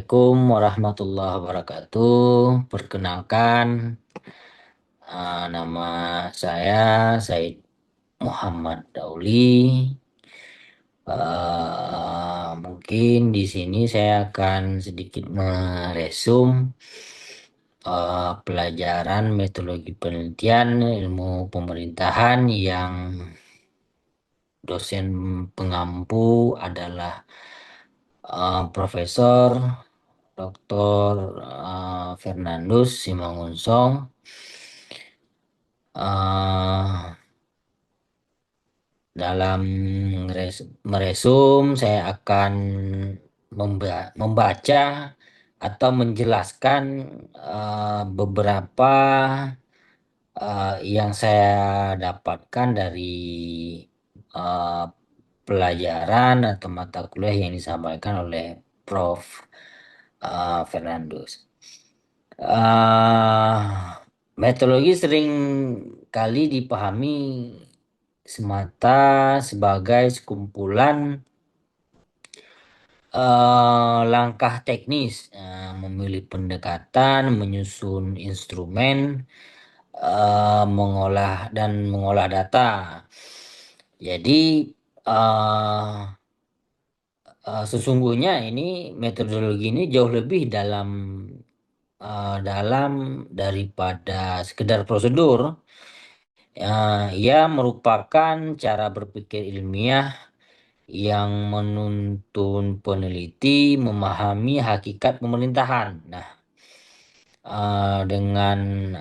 Assalamualaikum warahmatullahi wabarakatuh. Perkenalkan, nama saya Said Muhammad Dauli. Mungkin di sini saya akan sedikit meresum pelajaran metodologi penelitian ilmu pemerintahan yang dosen pengampu adalah Profesor Dr. Fernandus Simangunsong. eh Dalam meresum, saya akan membaca atau menjelaskan beberapa yang saya dapatkan dari eh, pelajaran atau mata kuliah yang disampaikan oleh Prof. Fernandus. eh Metodologi sering kali dipahami semata sebagai sekumpulan langkah teknis, memilih pendekatan, menyusun instrumen, mengolah data. Jadi eh, sesungguhnya ini metodologi ini jauh lebih dalam daripada sekedar prosedur. Ia merupakan cara berpikir ilmiah yang menuntun peneliti memahami hakikat pemerintahan. Nah, dengan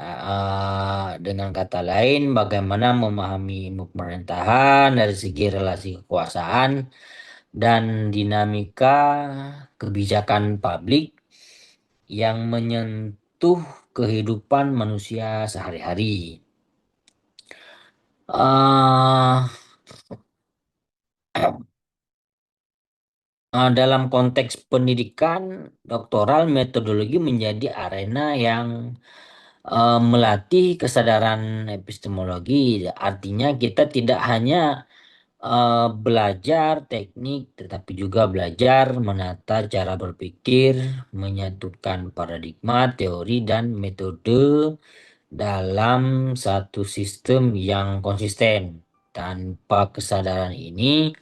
kata lain, bagaimana memahami ilmu pemerintahan dari segi relasi kekuasaan dan dinamika kebijakan publik yang menyentuh kehidupan manusia sehari-hari. Uh, Dalam konteks pendidikan doktoral, metodologi menjadi arena yang melatih kesadaran epistemologi. Artinya kita tidak hanya belajar teknik, tetapi juga belajar menata cara berpikir, menyatukan paradigma, teori, dan metode dalam satu sistem yang konsisten. Tanpa kesadaran ini,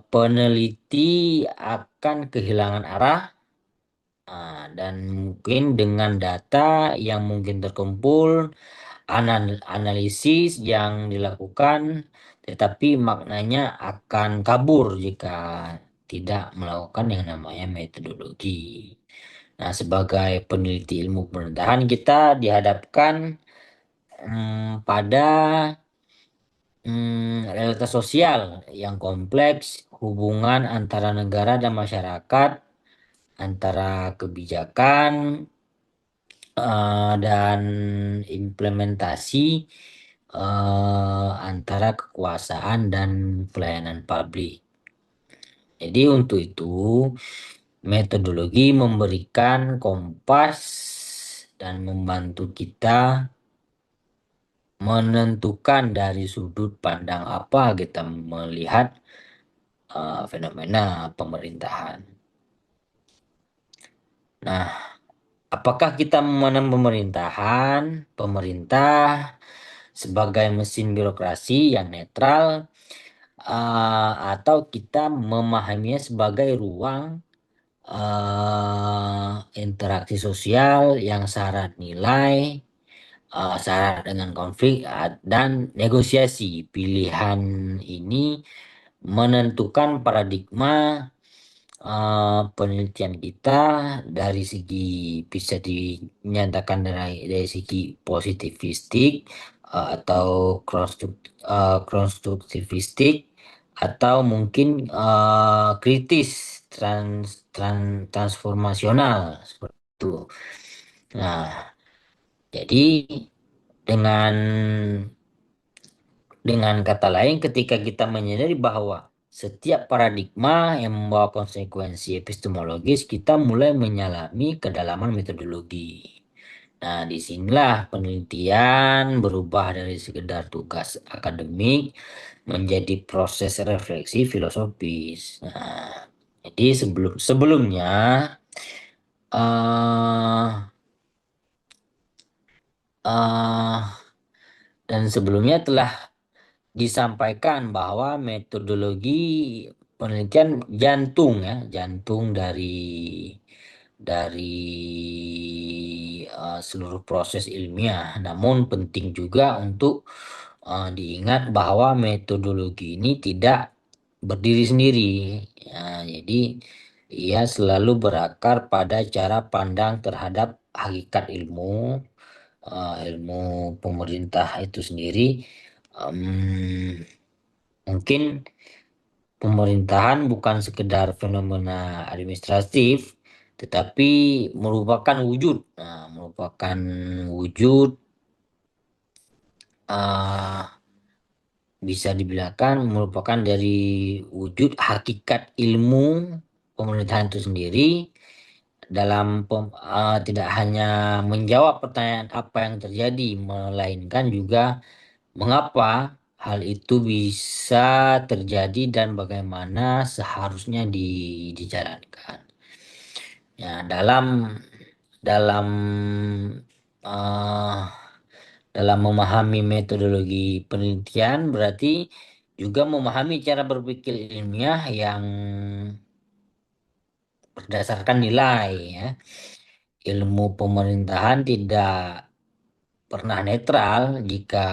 peneliti akan kehilangan arah, dan mungkin dengan data yang mungkin terkumpul, analisis yang dilakukan, tetapi maknanya akan kabur jika tidak melakukan yang namanya metodologi. Nah, sebagai peneliti ilmu pemerintahan, kita dihadapkan pada realitas sosial yang kompleks, hubungan antara negara dan masyarakat, antara kebijakan dan implementasi antara kekuasaan dan pelayanan publik. Jadi untuk itu metodologi memberikan kompas dan membantu kita menentukan dari sudut pandang apa kita melihat fenomena pemerintahan. Nah, apakah kita memandang pemerintah sebagai mesin birokrasi yang netral, atau kita memahaminya sebagai ruang interaksi sosial yang syarat nilai, syarat dengan konflik dan negosiasi? Pilihan ini menentukan paradigma penelitian kita dari segi bisa dinyatakan dari segi positivistik, atau konstruktivistik, atau mungkin kritis transformasional seperti itu. Nah, jadi dengan dengan kata lain, ketika kita menyadari bahwa setiap paradigma yang membawa konsekuensi epistemologis, kita mulai menyelami kedalaman metodologi. Nah, disinilah penelitian berubah dari sekedar tugas akademik menjadi proses refleksi filosofis. Nah, Jadi sebelumnya eh eh, dan sebelumnya telah disampaikan bahwa metodologi penelitian jantung ya, jantung dari seluruh proses ilmiah. Namun penting juga untuk diingat bahwa metodologi ini tidak berdiri sendiri. Ya, jadi ia selalu berakar pada cara pandang terhadap hakikat ilmu, ilmu pemerintah itu sendiri. Em, Mungkin pemerintahan bukan sekedar fenomena administratif, tetapi merupakan wujud, eh, bisa dibilangkan merupakan dari wujud hakikat ilmu pemerintahan itu sendiri tidak hanya menjawab pertanyaan apa yang terjadi, melainkan juga mengapa hal itu bisa terjadi dan bagaimana seharusnya dijalankan. Ya, dalam eh, dalam memahami metodologi penelitian berarti juga memahami cara berpikir ilmiah yang berdasarkan nilai ya. Ilmu pemerintahan tidak pernah netral jika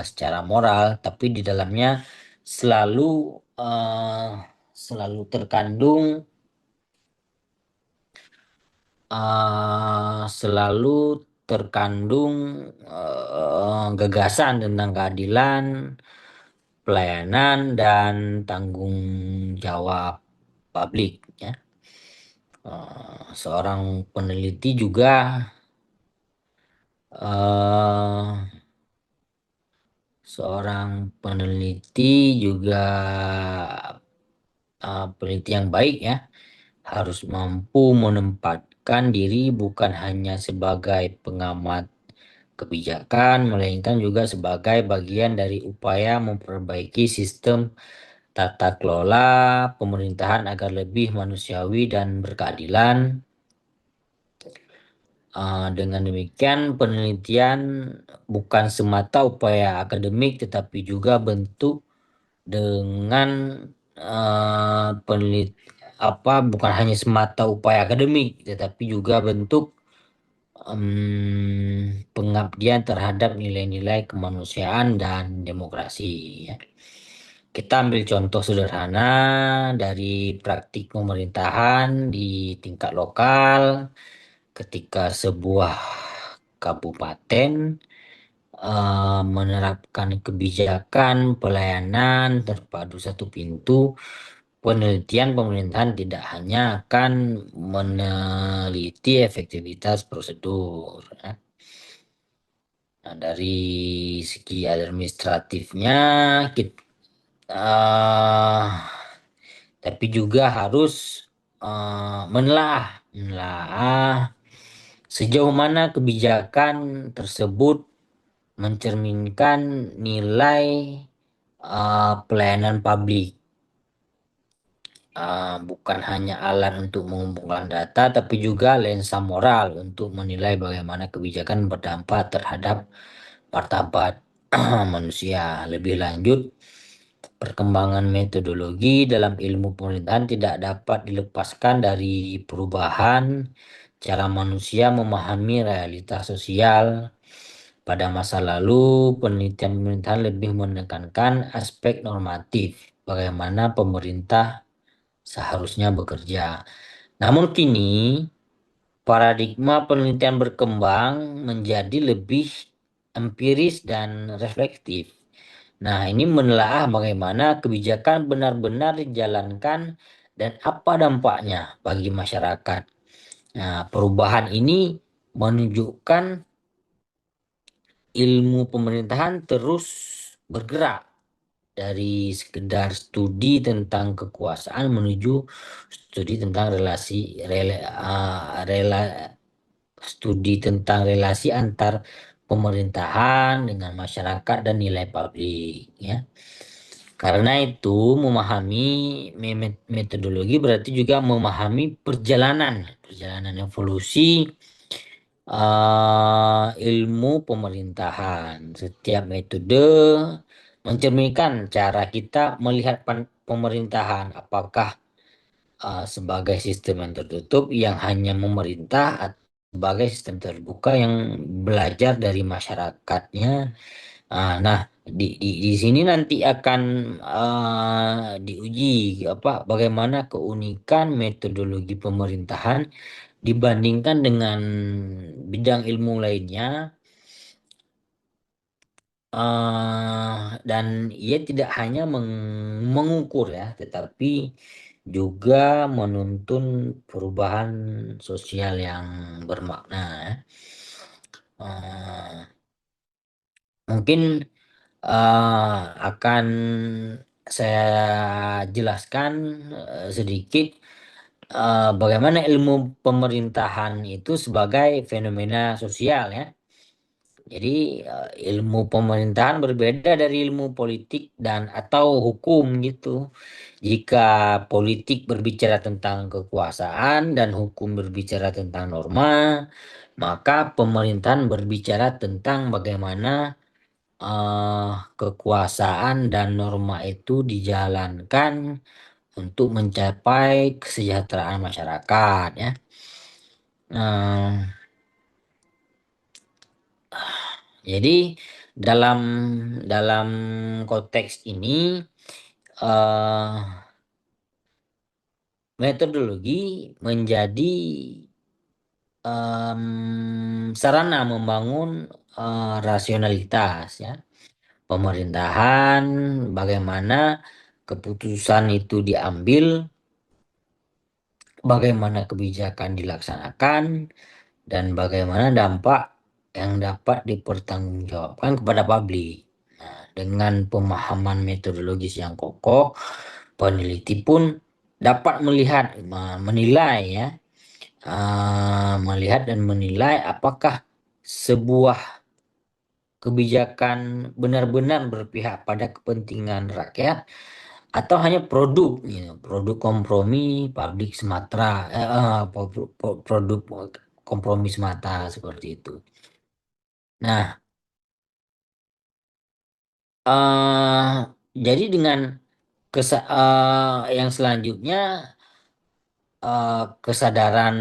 secara moral, tapi di dalamnya selalu eh, selalu terkandung selalu terkandung gagasan tentang keadilan, pelayanan, dan tanggung jawab publik. Ya. Seorang peneliti juga eh, seorang peneliti juga peneliti yang baik ya harus mampu menempatkan diri bukan hanya sebagai pengamat kebijakan, melainkan juga sebagai bagian dari upaya memperbaiki sistem tata kelola pemerintahan agar lebih manusiawi dan berkeadilan. Dengan demikian, penelitian bukan semata upaya akademik, tetapi juga bentuk dengan penelit apa bukan hanya semata upaya akademik, tetapi juga bentuk pengabdian terhadap nilai-nilai kemanusiaan dan demokrasi. Ya. Kita ambil contoh sederhana dari praktik pemerintahan di tingkat lokal, ketika sebuah kabupaten menerapkan kebijakan pelayanan terpadu satu pintu, penelitian pemerintahan tidak hanya akan meneliti efektivitas prosedur. Ya. Nah, dari segi administratifnya, kita, tapi juga harus menelaah sejauh mana kebijakan tersebut mencerminkan nilai pelayanan publik. Bukan hanya alat untuk mengumpulkan data, tapi juga lensa moral untuk menilai bagaimana kebijakan berdampak terhadap martabat manusia. Lebih lanjut, perkembangan metodologi dalam ilmu pemerintahan tidak dapat dilepaskan dari perubahan cara manusia memahami realitas sosial. Pada masa lalu, penelitian pemerintahan lebih menekankan aspek normatif, bagaimana pemerintah seharusnya bekerja. Namun kini, paradigma penelitian berkembang menjadi lebih empiris dan reflektif. Nah, ini menelaah bagaimana kebijakan benar-benar dijalankan dan apa dampaknya bagi masyarakat. Nah, perubahan ini menunjukkan ilmu pemerintahan terus bergerak dari sekedar studi tentang kekuasaan menuju studi tentang studi tentang relasi antar pemerintahan dengan masyarakat dan nilai publik ya. Karena itu memahami metodologi berarti juga memahami perjalanan evolusi ilmu pemerintahan. Setiap metode mencerminkan cara kita melihat pemerintahan, apakah sebagai sistem yang tertutup yang hanya memerintah atau sebagai sistem terbuka yang belajar dari masyarakatnya. Nah, di sini nanti akan diuji bagaimana keunikan metodologi pemerintahan dibandingkan dengan bidang ilmu lainnya. Dan ia tidak hanya mengukur ya, tetapi juga menuntun perubahan sosial yang bermakna. Eh, Mungkin akan saya jelaskan sedikit bagaimana ilmu pemerintahan itu sebagai fenomena sosial ya. Jadi ilmu pemerintahan berbeda dari ilmu politik dan atau hukum gitu. Jika politik berbicara tentang kekuasaan dan hukum berbicara tentang norma, maka pemerintahan berbicara tentang bagaimana eh, kekuasaan dan norma itu dijalankan untuk mencapai kesejahteraan masyarakat ya. Nah, jadi dalam dalam konteks ini eh, metodologi menjadi sarana membangun rasionalitas ya pemerintahan, bagaimana keputusan itu diambil, bagaimana kebijakan dilaksanakan, dan bagaimana dampak yang dapat dipertanggungjawabkan kepada publik. Nah, dengan pemahaman metodologis yang kokoh, peneliti pun dapat menilai ya, melihat dan menilai apakah sebuah kebijakan benar-benar berpihak pada kepentingan rakyat atau hanya produk, gitu, produk kompromi publik semata, produk kompromi semata seperti itu. Nah, eh jadi dengan yang selanjutnya kesadaran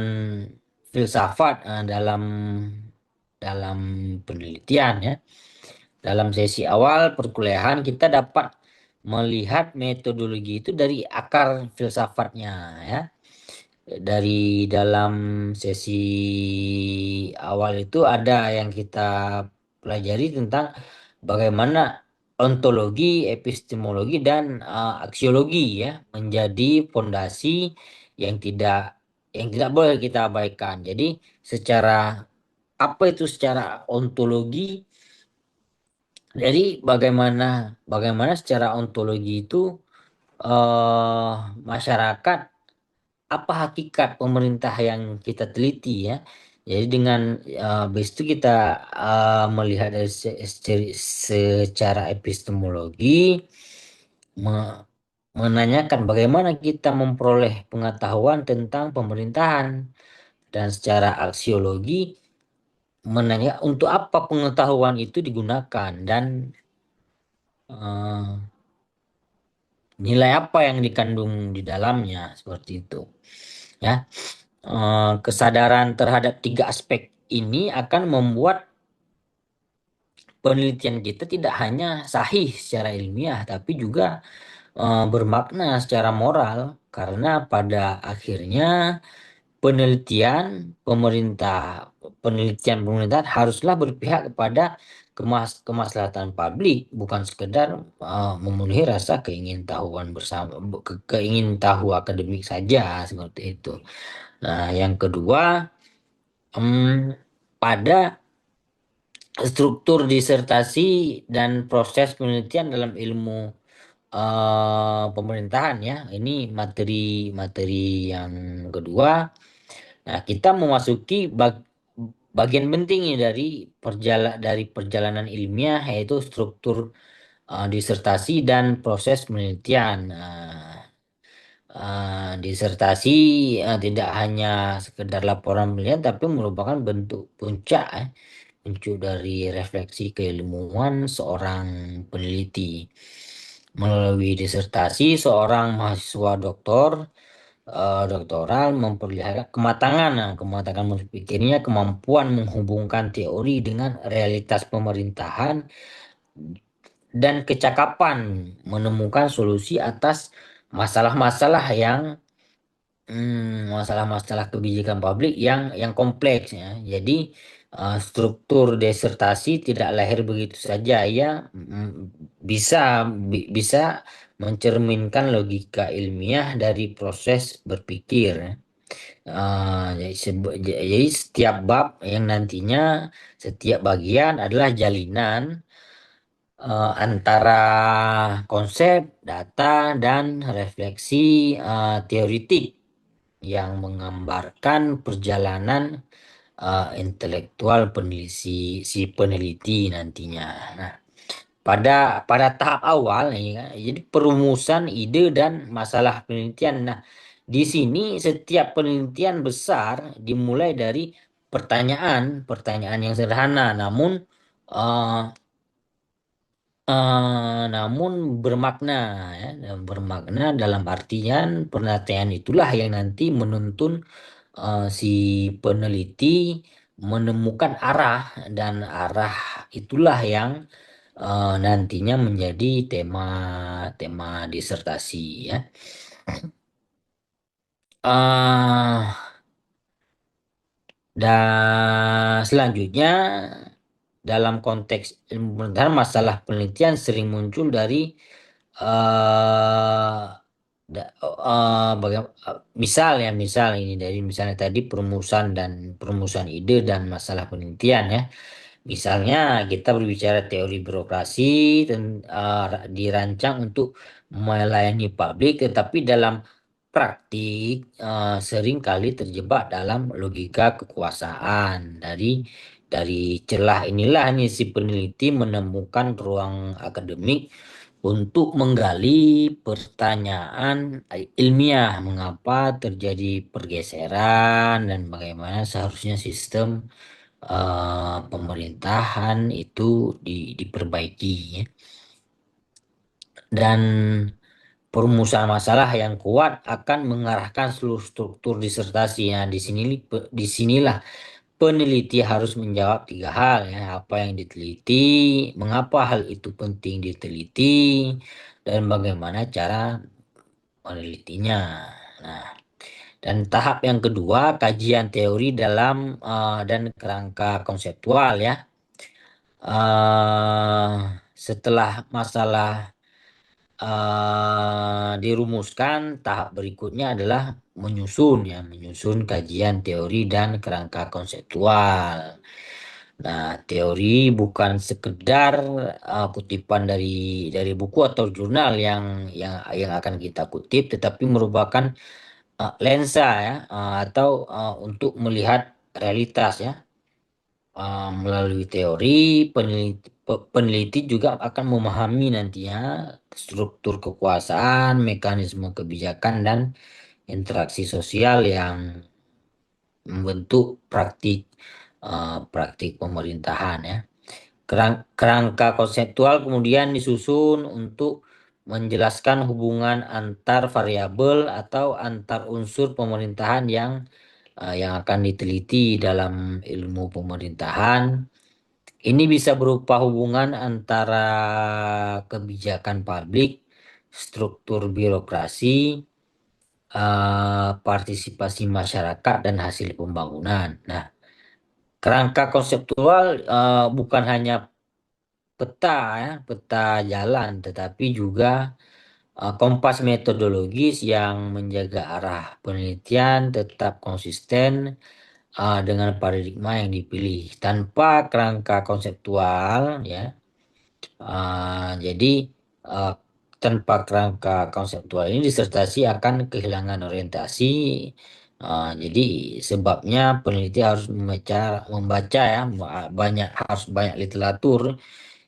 filsafat dalam dalam penelitian ya. Dalam sesi awal perkuliahan kita dapat melihat metodologi itu dari akar filsafatnya ya. Dari dalam sesi awal itu ada yang kita pelajari tentang bagaimana ontologi, epistemologi, dan aksiologi ya menjadi fondasi yang tidak yang tidak boleh kita abaikan. Jadi secara apa itu secara ontologi? Jadi bagaimana secara ontologi itu eh masyarakat apa hakikat pemerintah yang kita teliti ya. Jadi dengan base itu kita melihat dari secara epistemologi me- menanyakan bagaimana kita memperoleh pengetahuan tentang pemerintahan dan secara aksiologi menanya untuk apa pengetahuan itu digunakan dan eh, nilai apa yang dikandung di dalamnya seperti itu ya. Kesadaran terhadap tiga aspek ini akan membuat penelitian kita tidak hanya sahih secara ilmiah tapi juga bermakna secara moral karena pada akhirnya penelitian pemerintah penelitian pemerintahan haruslah berpihak kepada kemaslahatan publik bukan sekedar memenuhi rasa keingintahuan bersama keingintahu akademik saja seperti itu. Nah, yang kedua, pada struktur disertasi dan proses penelitian dalam ilmu pemerintahan ya. Ini materi yang kedua. Nah, kita memasuki bagian penting dari perjalanan ilmiah yaitu struktur disertasi dan proses penelitian. Disertasi tidak hanya sekedar laporan penelitian, tapi merupakan bentuk puncak dari refleksi keilmuan seorang peneliti. Melalui disertasi, seorang mahasiswa doktoral memperlihatkan kematangan berpikirnya, kemampuan menghubungkan teori dengan realitas pemerintahan, dan kecakapan menemukan solusi atas masalah-masalah masalah-masalah kebijakan publik yang kompleks ya. Jadi struktur disertasi tidak lahir begitu saja ya, bisa mencerminkan logika ilmiah dari proses berpikir. Jadi setiap bab yang nantinya setiap bagian adalah jalinan antara konsep, data, dan refleksi teoritik yang menggambarkan perjalanan intelektual si peneliti nantinya. Nah, pada tahap awal nih, jadi perumusan ide dan masalah penelitian. Nah, di sini setiap penelitian besar dimulai dari pertanyaan yang sederhana, eh, namun bermakna ya, dan bermakna dalam artian penelitian itulah yang nanti menuntun si peneliti menemukan arah, dan arah itulah yang nantinya menjadi tema disertasi ya. eh dan selanjutnya, dalam konteks ilmu pengetahuan, masalah penelitian sering muncul dari eh misal ini dari misalnya tadi perumusan ide dan masalah penelitian ya. Misalnya kita berbicara teori birokrasi dan dirancang untuk melayani publik, tetapi dalam praktik sering kali terjebak dalam logika kekuasaan. Dari celah inilah nih si peneliti menemukan ruang akademik untuk menggali pertanyaan ilmiah, mengapa terjadi pergeseran dan bagaimana seharusnya sistem pemerintahan itu diperbaiki ya. Dan perumusan masalah yang kuat akan mengarahkan seluruh struktur disertasi. Nah, disinilah peneliti harus menjawab tiga hal ya: apa yang diteliti, mengapa hal itu penting diteliti, dan bagaimana cara menelitinya. Nah, dan tahap yang kedua, kajian teori dan kerangka konseptual ya. Setelah masalah dirumuskan, tahap berikutnya adalah menyusun kajian teori dan kerangka konseptual. Nah, teori bukan sekedar kutipan dari buku atau jurnal yang akan kita kutip, tetapi merupakan lensa ya, atau untuk melihat realitas ya. Melalui teori, peneliti juga akan memahami nantinya struktur kekuasaan, mekanisme kebijakan, dan interaksi sosial yang membentuk praktik pemerintahan ya. Kerangka konseptual kemudian disusun untuk menjelaskan hubungan antar variabel atau antar unsur pemerintahan yang akan diteliti dalam ilmu pemerintahan. Ini bisa berupa hubungan antara kebijakan publik, struktur birokrasi, partisipasi masyarakat, dan hasil pembangunan. Nah, kerangka konseptual bukan hanya peta peta jalan, tetapi juga kompas metodologis yang menjaga arah penelitian tetap konsisten dengan paradigma yang dipilih. Tanpa kerangka konseptual ya, jadi uh, tanpa kerangka konseptual ini disertasi akan kehilangan orientasi. Jadi sebabnya peneliti harus membaca ya, harus banyak literatur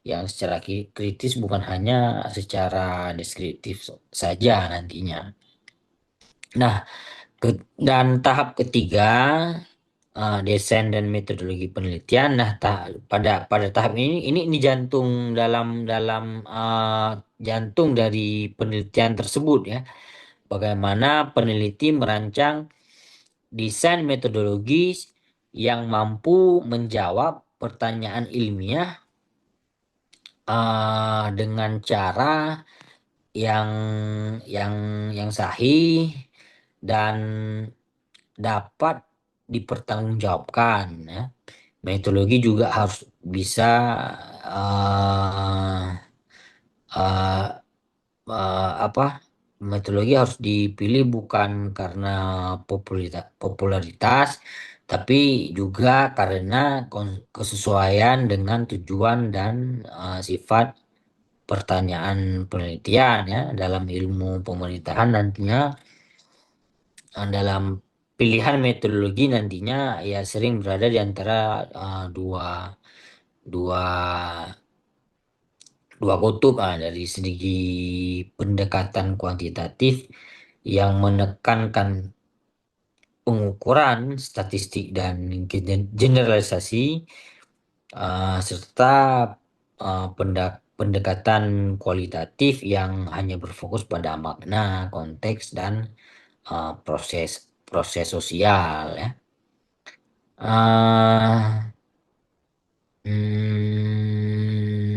yang secara kritis, bukan hanya secara deskriptif saja nantinya. Nah, dan tahap ketiga, desain dan metodologi penelitian. Nah, pada tahap ini jantung dalam dalam jantung dari penelitian tersebut ya. Bagaimana peneliti merancang desain metodologis yang mampu menjawab pertanyaan ilmiah dengan cara yang yang yang sahih dan dapat dipertanggungjawabkan ya. Metodologi juga harus bisa uh, uh, apa, metodologi harus dipilih bukan karena popularitas, tapi juga karena kesesuaian dengan tujuan dan sifat pertanyaan penelitian ya. Dalam ilmu pemerintahan nantinya, dalam pilihan metodologi nantinya ya sering berada di antara dua dua dua kutub, dari segi pendekatan kuantitatif yang menekankan pengukuran statistik dan generalisasi, serta pendekatan kualitatif yang hanya berfokus pada makna, konteks, dan proses proses sosial ya.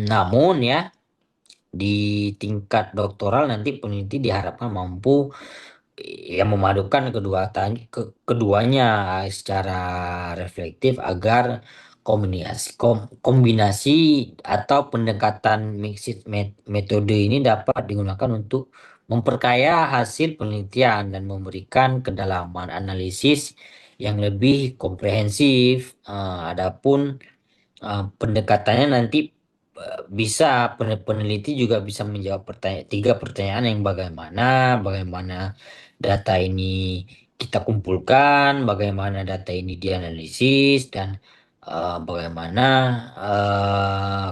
Namun ya, di tingkat doktoral nanti peneliti diharapkan mampu yang memadukan keduanya secara reflektif agar kombinasi atau pendekatan mixed metode ini dapat digunakan untuk memperkaya hasil penelitian dan memberikan kedalaman analisis yang lebih komprehensif. Adapun pendekatannya nanti bisa peneliti juga bisa menjawab tiga pertanyaan, yang bagaimana data ini kita kumpulkan, bagaimana data ini dianalisis, dan bagaimana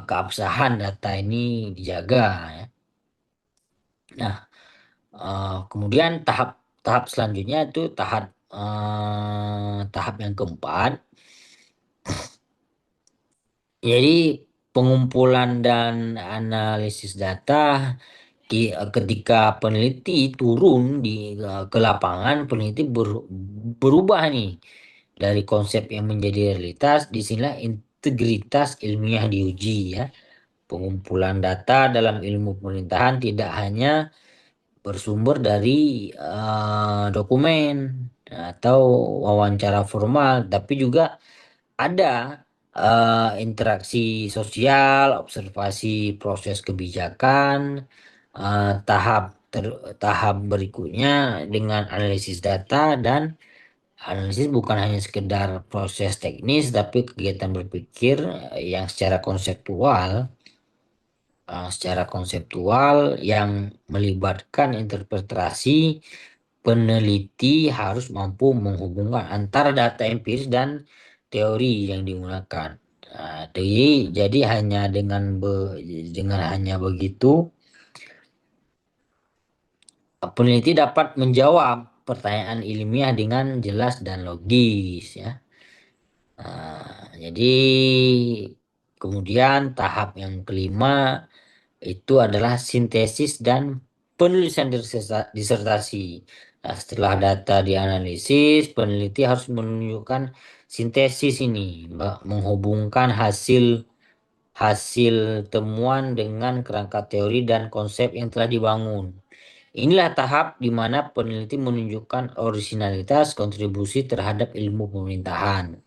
keabsahan data ini dijaga ya. Nah, kemudian tahap tahap selanjutnya itu tahap yang keempat. Jadi pengumpulan dan analisis data, ketika peneliti turun ke lapangan, peneliti berubah nih dari konsep yang menjadi realitas. Disinilah integritas ilmiah diuji ya. Pengumpulan data dalam ilmu pemerintahan tidak hanya bersumber dari dokumen atau wawancara formal, tapi juga ada interaksi sosial, observasi proses kebijakan, tahap berikutnya dengan analisis data, dan analisis bukan hanya sekedar proses teknis, tapi kegiatan berpikir yang secara konseptual yang melibatkan interpretasi. Peneliti harus mampu menghubungkan antara data empiris dan teori yang digunakan. Jadi dengan hanya begitu, peneliti dapat menjawab pertanyaan ilmiah dengan jelas dan logis ya. Jadi kemudian tahap yang kelima itu adalah sintesis dan penulisan disertasi. Nah, setelah data dianalisis, peneliti harus menunjukkan sintesis ini, menghubungkan hasil hasil temuan dengan kerangka teori dan konsep yang telah dibangun. Inilah tahap di mana peneliti menunjukkan orisinalitas kontribusi terhadap ilmu pemerintahan.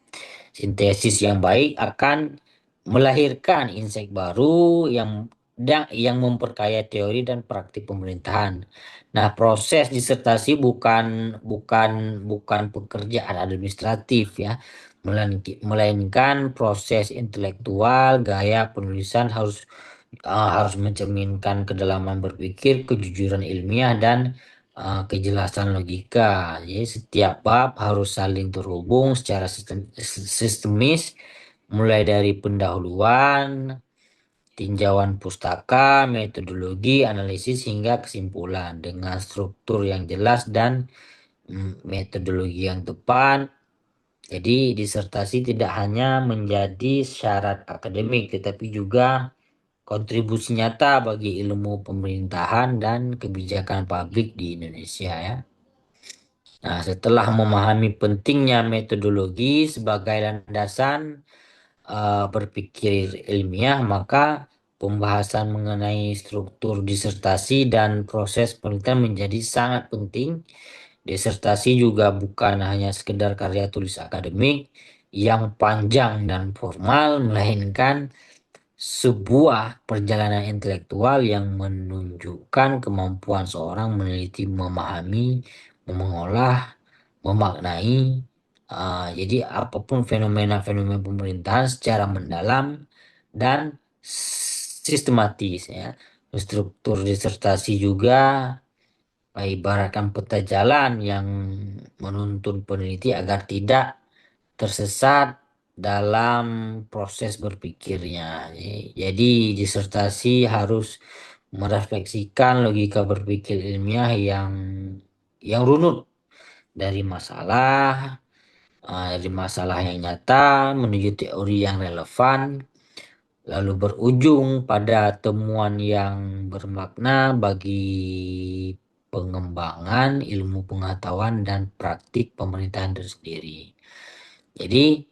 Sintesis yang baik akan melahirkan insight baru yang memperkaya teori dan praktik pemerintahan. Nah, proses disertasi bukan bukan bukan pekerjaan administratif ya, melainkan proses intelektual. Gaya penulisan harus mencerminkan kedalaman berpikir, kejujuran ilmiah, dan kejelasan logika. Jadi setiap bab harus saling terhubung secara sistemis, mulai dari pendahuluan, tinjauan pustaka, metodologi, analisis hingga kesimpulan dengan struktur yang jelas dan metodologi yang tepat. Jadi disertasi tidak hanya menjadi syarat akademik tetapi juga kontribusi nyata bagi ilmu pemerintahan dan kebijakan publik di Indonesia ya. Nah, setelah memahami pentingnya metodologi sebagai landasan berpikir ilmiah, maka pembahasan mengenai struktur disertasi dan proses penelitian menjadi sangat penting. Disertasi juga bukan hanya sekedar karya tulis akademik yang panjang dan formal, melainkan sebuah perjalanan intelektual yang menunjukkan kemampuan seorang meneliti, memahami, mengolah, memaknai, jadi apapun fenomena-fenomena pemerintahan secara mendalam dan sistematis ya. Struktur disertasi juga ibaratkan peta jalan yang menuntun peneliti agar tidak tersesat dalam proses berpikirnya. Jadi disertasi harus merefleksikan logika berpikir ilmiah yang runut dari masalah yang nyata menuju teori yang relevan, lalu berujung pada temuan yang bermakna bagi pengembangan ilmu pengetahuan dan praktik pemerintahan itu sendiri. Jadi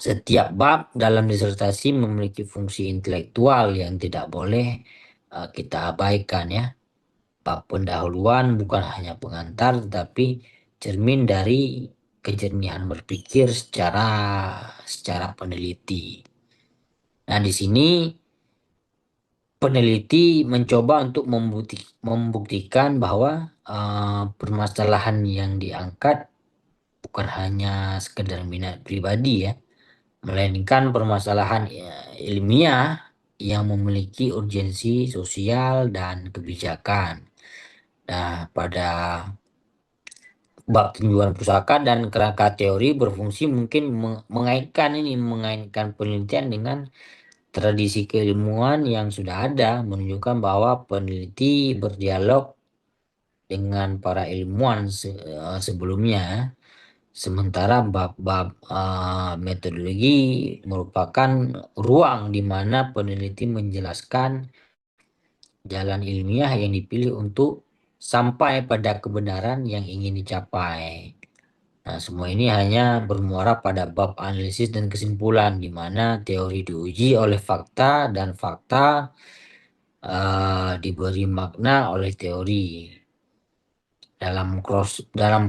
setiap bab dalam disertasi memiliki fungsi intelektual yang tidak boleh kita abaikan ya. Bab pendahuluan bukan hanya pengantar tetapi cermin dari kejernihan berpikir secara peneliti. Nah, di sini peneliti mencoba untuk membuktikan bahwa permasalahan yang diangkat bukan hanya sekedar minat pribadi ya, melainkan permasalahan ilmiah yang memiliki urgensi sosial dan kebijakan. Nah, pada bab tinjauan pusaka dan kerangka teori berfungsi mungkin mengaitkan penelitian dengan tradisi keilmuan yang sudah ada, menunjukkan bahwa peneliti berdialog dengan para ilmuwan sebelumnya. Sementara bab-bab metodologi merupakan ruang di mana peneliti menjelaskan jalan ilmiah yang dipilih untuk sampai pada kebenaran yang ingin dicapai. Nah, semua ini hanya bermuara pada bab analisis dan kesimpulan, di mana teori diuji oleh fakta dan fakta diberi makna oleh teori. Dalam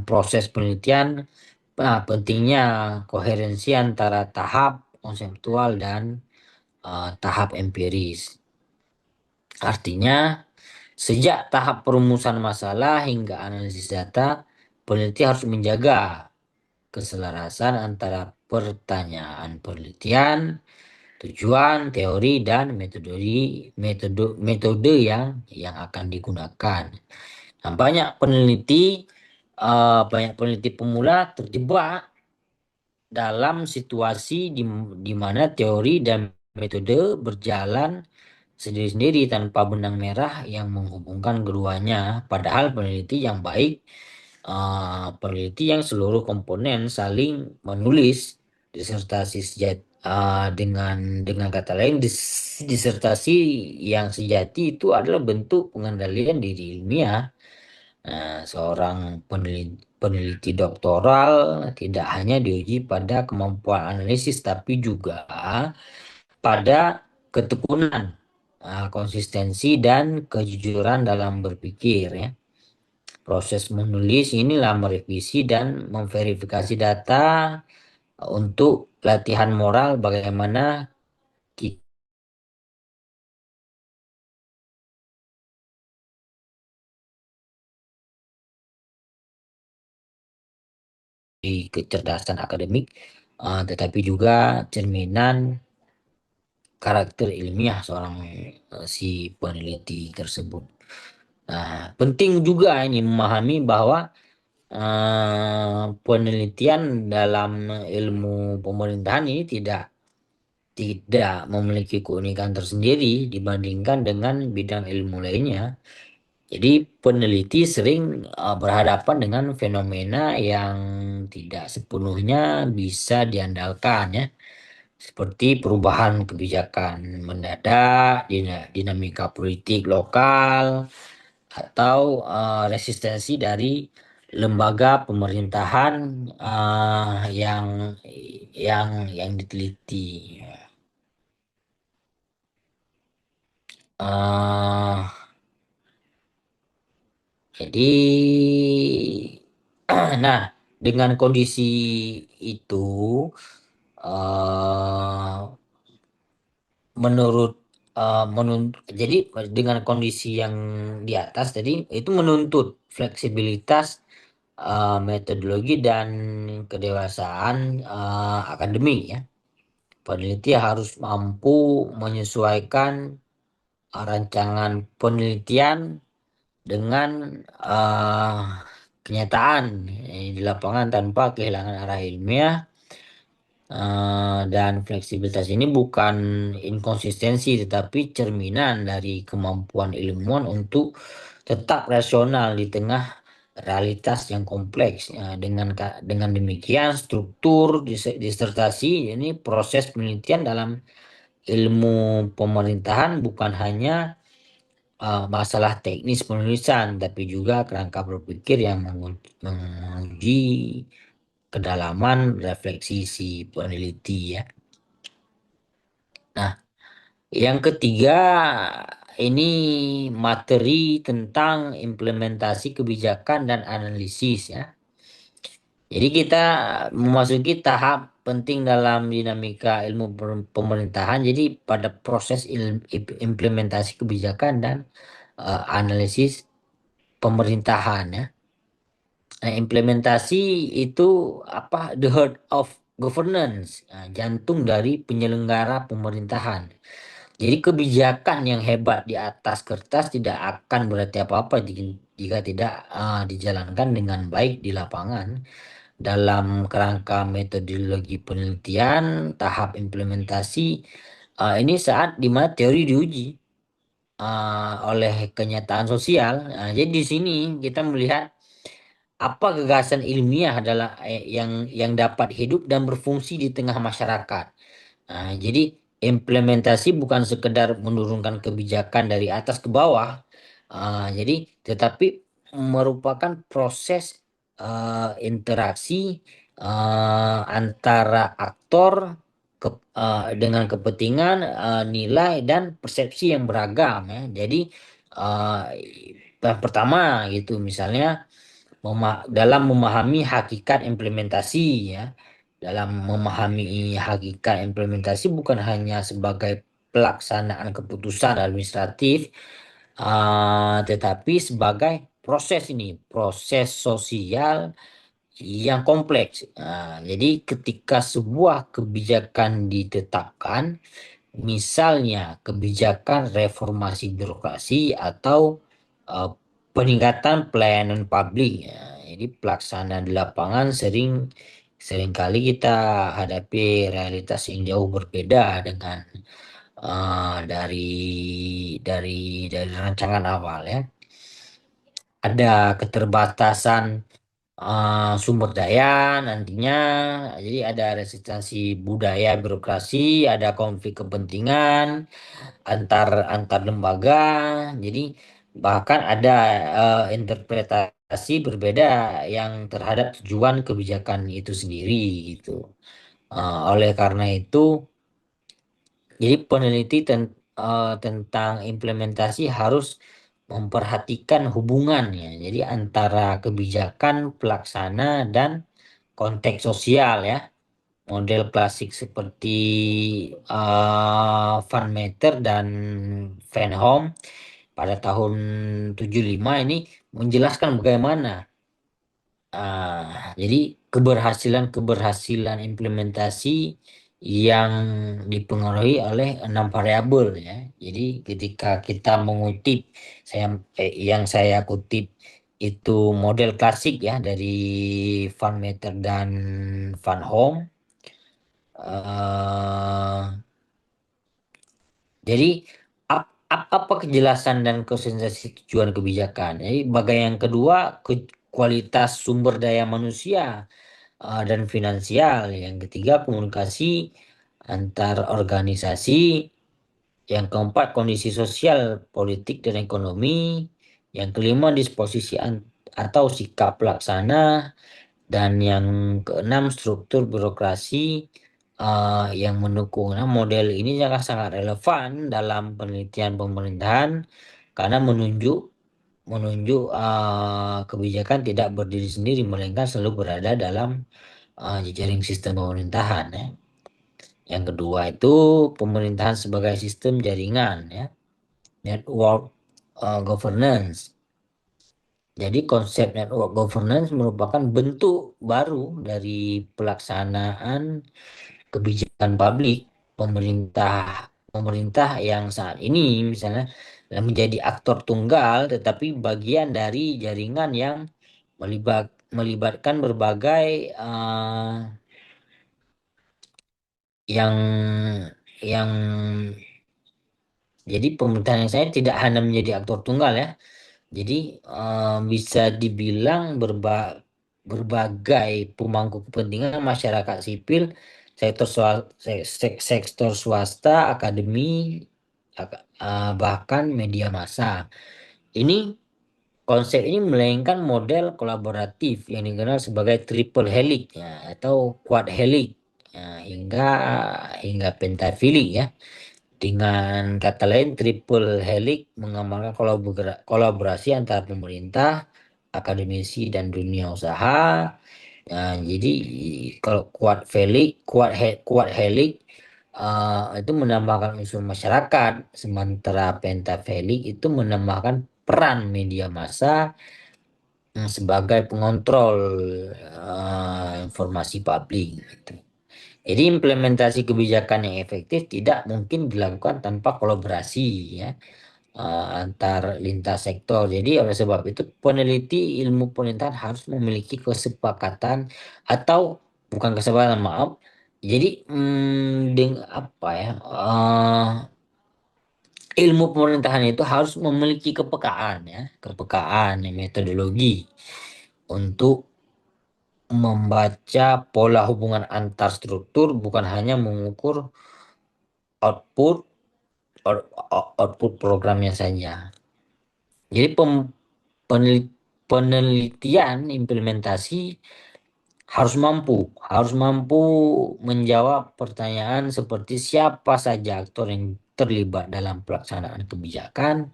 proses penelitian, pentingnya koherensi antara tahap konseptual dan tahap empiris. Artinya, sejak tahap perumusan masalah hingga analisis data, peneliti harus menjaga keselarasan antara pertanyaan penelitian, tujuan, teori, dan metode yang akan digunakan. Nah, banyak peneliti pemula terjebak dalam situasi di mana teori dan metode berjalan sendiri-sendiri tanpa benang merah yang menghubungkan keduanya. Padahal peneliti yang seluruh komponen saling menulis disertasi dengan kata lain disertasi yang sejati itu adalah bentuk pengendalian diri ilmiah. Nah, seorang peneliti doktoral tidak hanya diuji pada kemampuan analisis tapi juga pada ketekunan, konsistensi dan kejujuran dalam berpikir ya. Proses menulis inilah merevisi dan memverifikasi data untuk latihan moral bagaimana kita di kecerdasan akademik, tetapi juga cerminan karakter ilmiah seorang si peneliti tersebut. Nah, penting juga ini memahami bahwa penelitian dalam ilmu pemerintahan ini tidak memiliki keunikan tersendiri dibandingkan dengan bidang ilmu lainnya. Jadi peneliti sering berhadapan dengan fenomena yang tidak sepenuhnya bisa diandalkan ya, seperti perubahan kebijakan mendadak, dinamika politik lokal, atau resistensi dari lembaga pemerintahan yang diteliti. Eh, jadi, nah, dengan kondisi itu, eh menurut jadi dengan kondisi yang di atas tadi itu menuntut fleksibilitas metodologi dan kedewasaan akademik ya. Peneliti harus mampu menyesuaikan rancangan penelitian dengan eh, kenyataan di lapangan tanpa kehilangan arah ilmiah. Dan fleksibilitas ini bukan inkonsistensi tetapi cerminan dari kemampuan ilmuwan untuk tetap rasional di tengah realitas yang kompleks. Dengan demikian struktur disertasi ini proses penelitian dalam ilmu pemerintahan bukan hanya masalah teknis penulisan tapi juga kerangka berpikir yang menguji kedalaman refleksi si peneliti ya. Nah, yang ketiga ini materi tentang implementasi kebijakan dan analisis ya. Jadi kita memasuki tahap penting dalam dinamika ilmu pemerintahan. Jadi pada proses implementasi kebijakan dan analisis pemerintahan ya. Nah, implementasi itu apa? The heart of governance, nah, jantung dari penyelenggara pemerintahan. Jadi kebijakan yang hebat di atas kertas tidak akan berarti apa-apa jika tidak dijalankan dengan baik di lapangan. Dalam kerangka metodologi penelitian, tahap implementasi ini saat di mana teori diuji oleh kenyataan sosial. Nah, jadi di sini kita melihat apa gagasan ilmiah adalah yang dapat hidup dan berfungsi di tengah masyarakat. Nah, jadi implementasi bukan sekedar menurunkan kebijakan dari atas ke bawah, jadi tetapi merupakan proses interaksi antara aktor dengan kepentingan, nilai dan persepsi yang beragam ya. Jadi eh, yang pertama gitu misalnya dalam memahami hakikat implementasi ya. Dalam memahami hakikat implementasi bukan hanya sebagai pelaksanaan keputusan administratif, tetapi sebagai proses sosial yang kompleks. Jadi ketika sebuah kebijakan ditetapkan, misalnya kebijakan reformasi birokrasi atau eh, peningkatan pelayanan publik. Ya. Jadi pelaksanaan di lapangan seringkali kita hadapi realitas yang jauh berbeda dengan dari dari rancangan awal ya. Ada keterbatasan sumber daya nantinya, jadi ada resistensi budaya birokrasi, ada konflik kepentingan antar antar lembaga, jadi bahkan ada interpretasi berbeda yang terhadap tujuan kebijakan itu sendiri gitu. Oleh karena itu, jadi peneliti tentang implementasi harus memperhatikan hubungannya, jadi antara kebijakan pelaksana dan konteks sosial ya. Model klasik seperti Van Meter dan Van Hom pada tahun 75 ini menjelaskan bagaimana jadi keberhasilan implementasi yang dipengaruhi oleh 6 variabel ya. Jadi ketika kita mengutip yang saya kutip itu model klasik ya dari Van Meter dan Van Hom. Jadi apa kejelasan dan konsentrasi tujuan kebijakan? Jadi bagian yang kedua, kualitas sumber daya manusia dan finansial. Yang ketiga, komunikasi antar organisasi. Yang keempat, kondisi sosial, politik, dan ekonomi. Yang kelima, disposisi atau sikap pelaksana. Dan yang keenam, struktur birokrasi yang mendukung. Nah, model ini sangat sangat relevan dalam penelitian pemerintahan karena menunjuk menunjuk kebijakan tidak berdiri sendiri melainkan selalu berada dalam jejaring sistem pemerintahan ya. Yang kedua itu pemerintahan sebagai sistem jaringan ya, network governance. Jadi konsep network governance merupakan bentuk baru dari pelaksanaan kebijakan publik pemerintah pemerintah yang saat ini misalnya menjadi aktor tunggal tetapi bagian dari jaringan yang melibatkan berbagai yang yang jadi pemerintahan yang saya tidak hanya menjadi aktor tunggal ya. Jadi bisa dibilang berbagai pemangku kepentingan masyarakat sipil, sektor swasta, akademi, bahkan media massa. Ini konsep ini melainkan model kolaboratif yang dikenal sebagai triple helix ya, atau quad helix ya, hingga pentahelix ya. Dengan kata lain, triple helix menggambarkan kolaborasi antara pemerintah, akademisi, dan dunia usaha. Nah, jadi kalau quad helix itu menambahkan unsur masyarakat, sementara pentahelix itu menambahkan peran media massa sebagai pengontrol informasi publik. Gitu. Jadi implementasi kebijakan yang efektif tidak mungkin dilakukan tanpa kolaborasi ya antar lintas sektor. Jadi oleh sebab itu peneliti ilmu pemerintahan harus memiliki kesepakatan atau bukan kesepakatan maaf. Jadi dengan apa ya ilmu pemerintahan itu harus memiliki kepekaan ya kepekaan metodologi untuk membaca pola hubungan antar struktur bukan hanya mengukur output output programnya saja. Jadi penelitian implementasi harus mampu menjawab pertanyaan seperti siapa saja aktor yang terlibat dalam pelaksanaan kebijakan,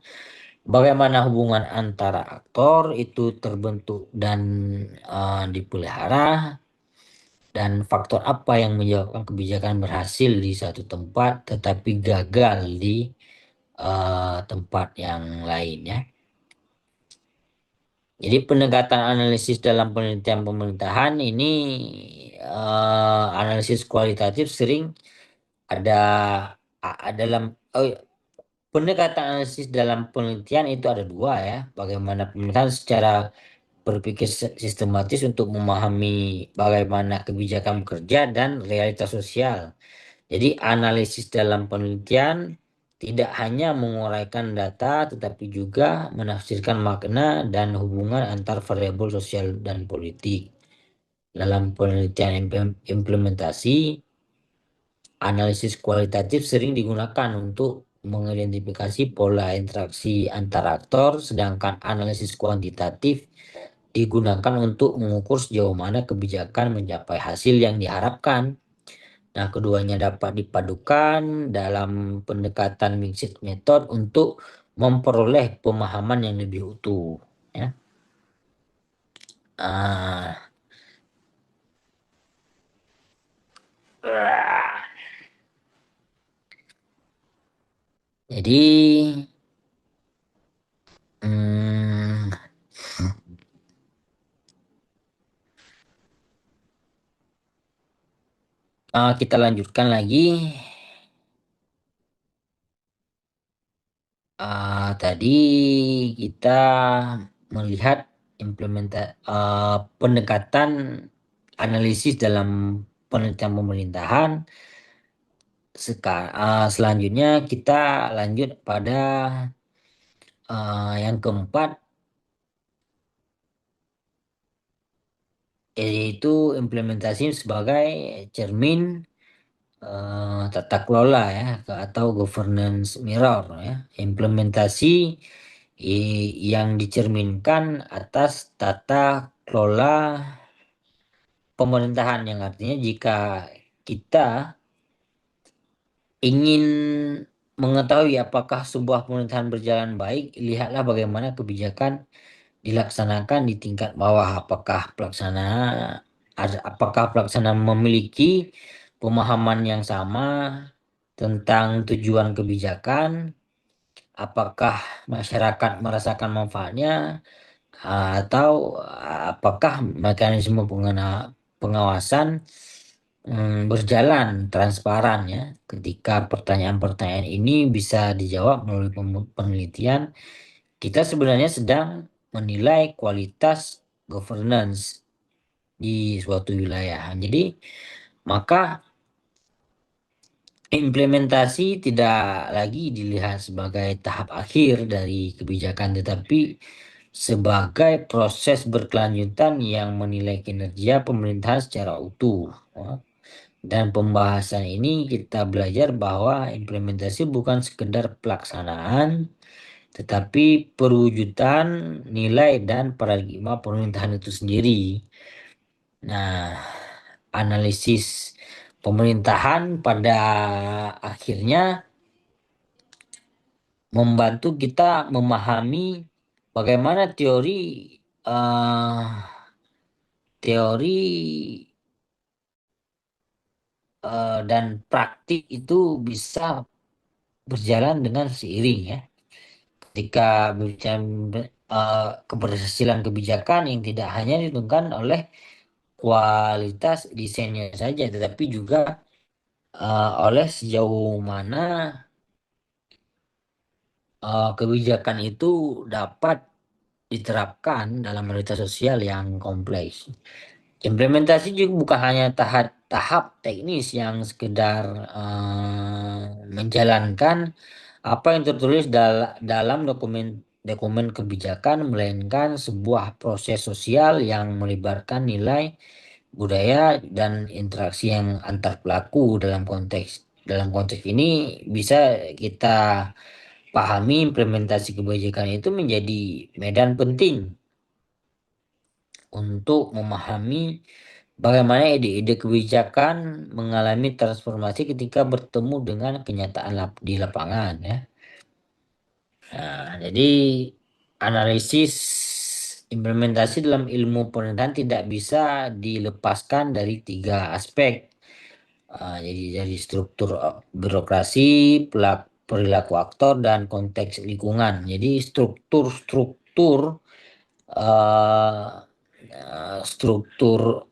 bagaimana hubungan antara aktor itu terbentuk dan dipelihara, dan faktor apa yang menyebabkan kebijakan berhasil di satu tempat tetapi gagal di tempat yang lainnya. Jadi pendekatan analisis dalam penelitian pemerintahan ini analisis kualitatif sering ada dalam pendekatan analisis dalam penelitian itu ada dua ya. Bagaimana pemerintahan secara berpikir sistematis untuk memahami bagaimana kebijakan bekerja dan realitas sosial. Jadi analisis dalam penelitian tidak hanya menguraikan data tetapi juga menafsirkan makna dan hubungan antar variabel sosial dan politik. Dalam penelitian implementasi, analisis kualitatif sering digunakan untuk mengidentifikasi pola interaksi antar aktor, sedangkan analisis kuantitatif digunakan untuk mengukur sejauh mana kebijakan mencapai hasil yang diharapkan. Nah, keduanya dapat dipadukan dalam pendekatan mixed method untuk memperoleh pemahaman yang lebih utuh. Ya. Ah, jadi hmm, kita lanjutkan lagi. Tadi kita melihat pendekatan analisis dalam penelitian pemerintahan Selanjutnya kita lanjut pada yang keempat, yaitu implementasi sebagai cermin tata kelola ya, atau governance mirror ya. Implementasi yang dicerminkan atas tata kelola pemerintahan, yang artinya jika kita ingin mengetahui apakah sebuah pemerintahan berjalan baik, lihatlah bagaimana kebijakan dilaksanakan di tingkat bawah. Apakah pelaksana memiliki pemahaman yang sama tentang tujuan kebijakan, apakah masyarakat merasakan manfaatnya, atau apakah mekanisme pengawasan berjalan transparan ya. Ketika pertanyaan-pertanyaan ini bisa dijawab melalui penelitian, kita sebenarnya sedang menilai kualitas governance di suatu wilayah. Jadi, maka implementasi tidak lagi dilihat sebagai tahap akhir dari kebijakan, tetapi sebagai proses berkelanjutan yang menilai kinerja pemerintahan secara utuh. Dan pembahasan ini kita belajar bahwa implementasi bukan sekedar pelaksanaan, tetapi perwujudan nilai dan paradigma pemerintahan itu sendiri. Nah, analisis pemerintahan pada akhirnya membantu kita memahami bagaimana eh, teori dan praktik itu bisa berjalan dengan seiring ya. Ketika berbicara keberhasilan kebijakan yang tidak hanya ditentukan oleh kualitas desainnya saja, tetapi juga oleh sejauh mana kebijakan itu dapat diterapkan dalam realitas sosial yang kompleks. Implementasi juga bukan hanya tahap teknis yang sekedar menjalankan apa yang tertulis dalam dokumen dokumen kebijakan, melainkan sebuah proses sosial yang melibatkan nilai, budaya, dan interaksi yang antar pelaku. Dalam konteks ini bisa kita pahami implementasi kebijakan itu menjadi medan penting untuk memahami bagaimana ide-ide kebijakan mengalami transformasi ketika bertemu dengan kenyataan di lapangan ya. Nah, jadi analisis implementasi dalam ilmu pemerintahan tidak bisa dilepaskan dari tiga aspek. Jadi dari struktur birokrasi, perilaku aktor, dan konteks lingkungan. Jadi struktur eh, struktur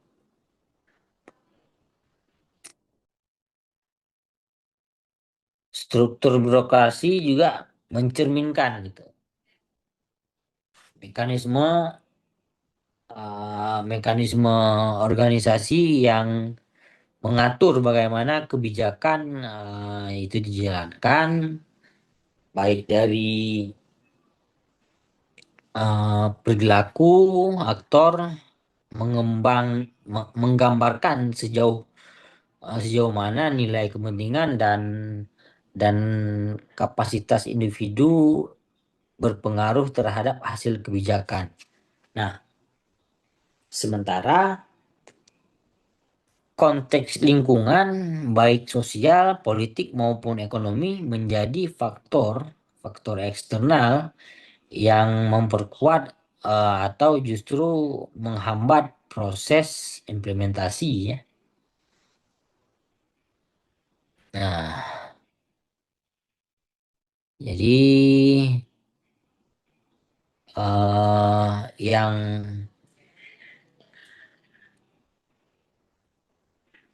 struktur birokrasi juga mencerminkan gitu mekanisme mekanisme organisasi yang mengatur bagaimana kebijakan itu dijalankan, baik dari perilaku aktor, menggambarkan sejauh mana nilai kepentingan dan kapasitas individu berpengaruh terhadap hasil kebijakan. Nah, sementara konteks lingkungan, baik sosial, politik maupun ekonomi, menjadi faktor eksternal yang memperkuat atau justru menghambat proses implementasi ya. Nah, jadi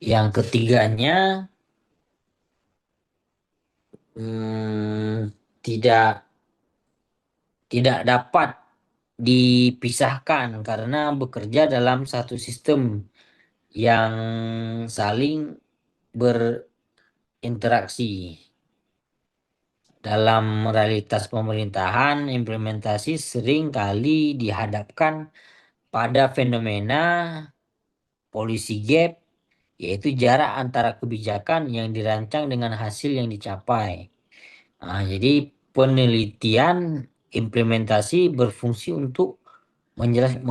yang ketiganya tidak tidak dapat dipisahkan karena bekerja dalam satu sistem yang saling interaksi. Dalam realitas pemerintahan, implementasi sering kali dihadapkan pada fenomena policy gap, yaitu jarak antara kebijakan yang dirancang dengan hasil yang dicapai. Nah, jadi penelitian implementasi berfungsi untuk menjelaskan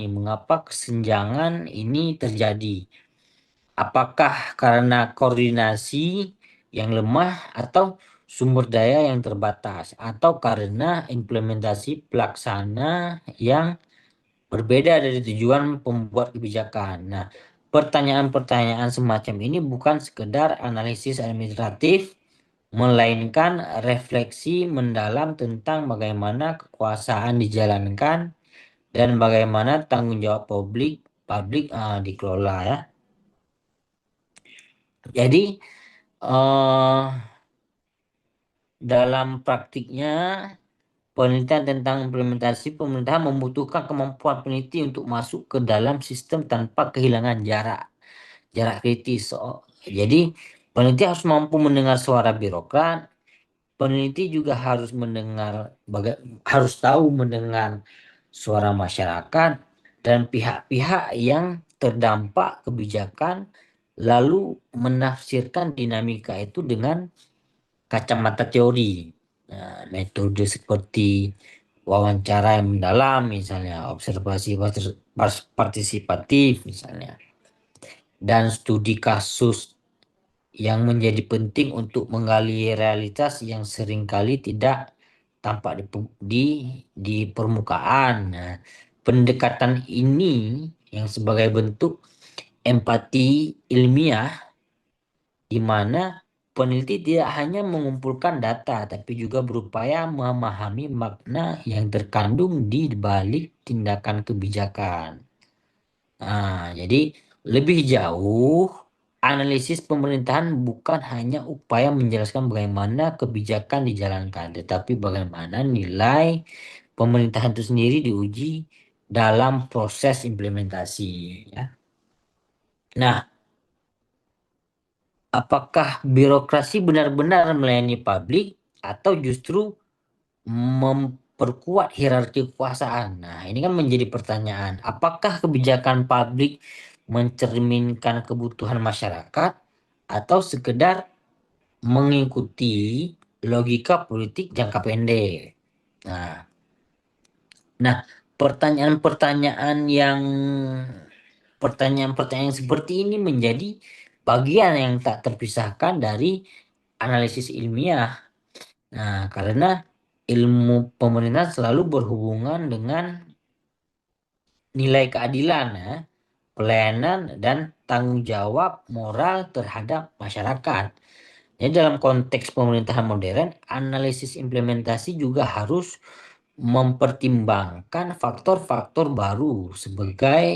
mengapa kesenjangan ini terjadi. Apakah karena koordinasi yang lemah atau sumber daya yang terbatas atau karena implementasi pelaksana yang berbeda dari tujuan pembuat kebijakan. Nah, pertanyaan-pertanyaan semacam ini bukan sekedar analisis administratif, melainkan refleksi mendalam tentang bagaimana kekuasaan dijalankan dan bagaimana tanggung jawab publik dikelola ya. Jadi eh, dalam praktiknya penelitian tentang implementasi pemerintahan membutuhkan kemampuan peneliti untuk masuk ke dalam sistem tanpa kehilangan jarak kritis. Jadi peneliti harus mampu mendengar suara birokrat, peneliti juga harus harus tahu mendengar suara masyarakat dan pihak-pihak yang terdampak kebijakan, lalu menafsirkan dinamika itu dengan kacamata teori. Nah, metode seperti wawancara yang mendalam misalnya, observasi partisipatif misalnya, dan studi kasus yang menjadi penting untuk menggali realitas yang seringkali tidak tampak di permukaan. Nah, pendekatan ini yang sebagai bentuk empati ilmiah di mana peneliti tidak hanya mengumpulkan data tapi juga berupaya memahami makna yang terkandung di balik tindakan kebijakan. Nah, jadi lebih jauh, analisis pemerintahan bukan hanya upaya menjelaskan bagaimana kebijakan dijalankan, tetapi bagaimana nilai pemerintahan itu sendiri diuji dalam proses implementasi. Ya. Nah, apakah birokrasi benar-benar melayani publik atau justru memperkuat hierarki kekuasaan? Nah, ini kan menjadi pertanyaan. Apakah kebijakan publik mencerminkan kebutuhan masyarakat atau sekedar mengikuti logika politik jangka pendek? Nah, nah, pertanyaan-pertanyaan yang pertanyaan-pertanyaan seperti ini menjadi bagian yang tak terpisahkan dari analisis ilmiah. Nah, karena ilmu pemerintahan selalu berhubungan dengan nilai keadilan, ya, pelayanan, dan tanggung jawab moral terhadap masyarakat. Jadi dalam konteks pemerintahan modern, analisis implementasi juga harus mempertimbangkan faktor-faktor baru sebagai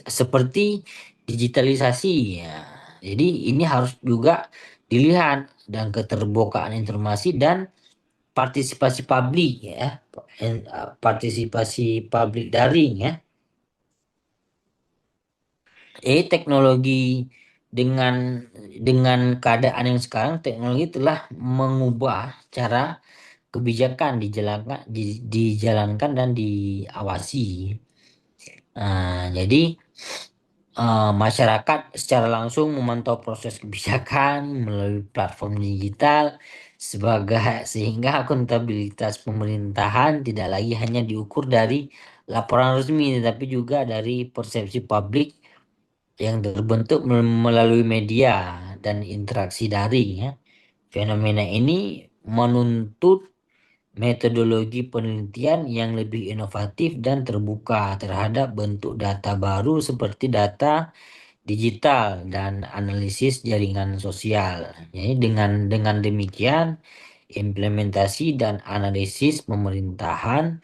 seperti digitalisasi. Ya. Jadi ini harus juga dilihat dan keterbukaan informasi dan partisipasi publik ya, partisipasi publik daring ya. Teknologi dengan keadaan yang sekarang, teknologi telah mengubah cara kebijakan dijalankan dan diawasi. Nah, jadi masyarakat secara langsung memantau proses kebijakan melalui platform digital sehingga akuntabilitas pemerintahan tidak lagi hanya diukur dari laporan resmi tetapi juga dari persepsi publik yang terbentuk melalui media dan interaksi daring ya. Fenomena ini menuntut metodologi penelitian yang lebih inovatif dan terbuka terhadap bentuk data baru seperti data digital dan analisis jaringan sosial. Jadi dengan demikian implementasi dan analisis pemerintahan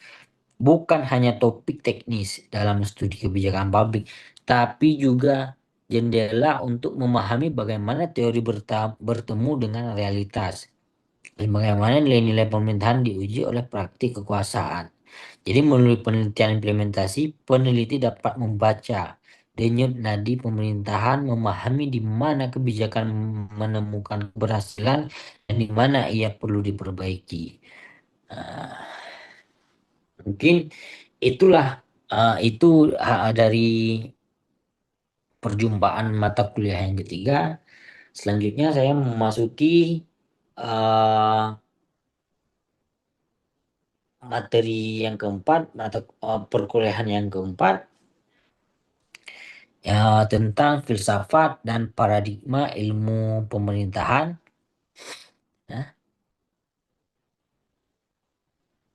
bukan hanya topik teknis dalam studi kebijakan publik, tapi juga jendela untuk memahami bagaimana teori bertemu dengan realitas dan bagaimana nilai-nilai pemerintahan diuji oleh praktik kekuasaan. Jadi melalui penelitian implementasi, peneliti dapat membaca denyut nadi pemerintahan, memahami di mana kebijakan menemukan keberhasilan dan di mana ia perlu diperbaiki. Nah, mungkin itulah itu dari perjumpaan mata kuliah yang ketiga. Selanjutnya saya memasuki eh, materi yang keempat, mata perkuliahan yang keempat, ya, tentang filsafat dan paradigma ilmu pemerintahan. Ya.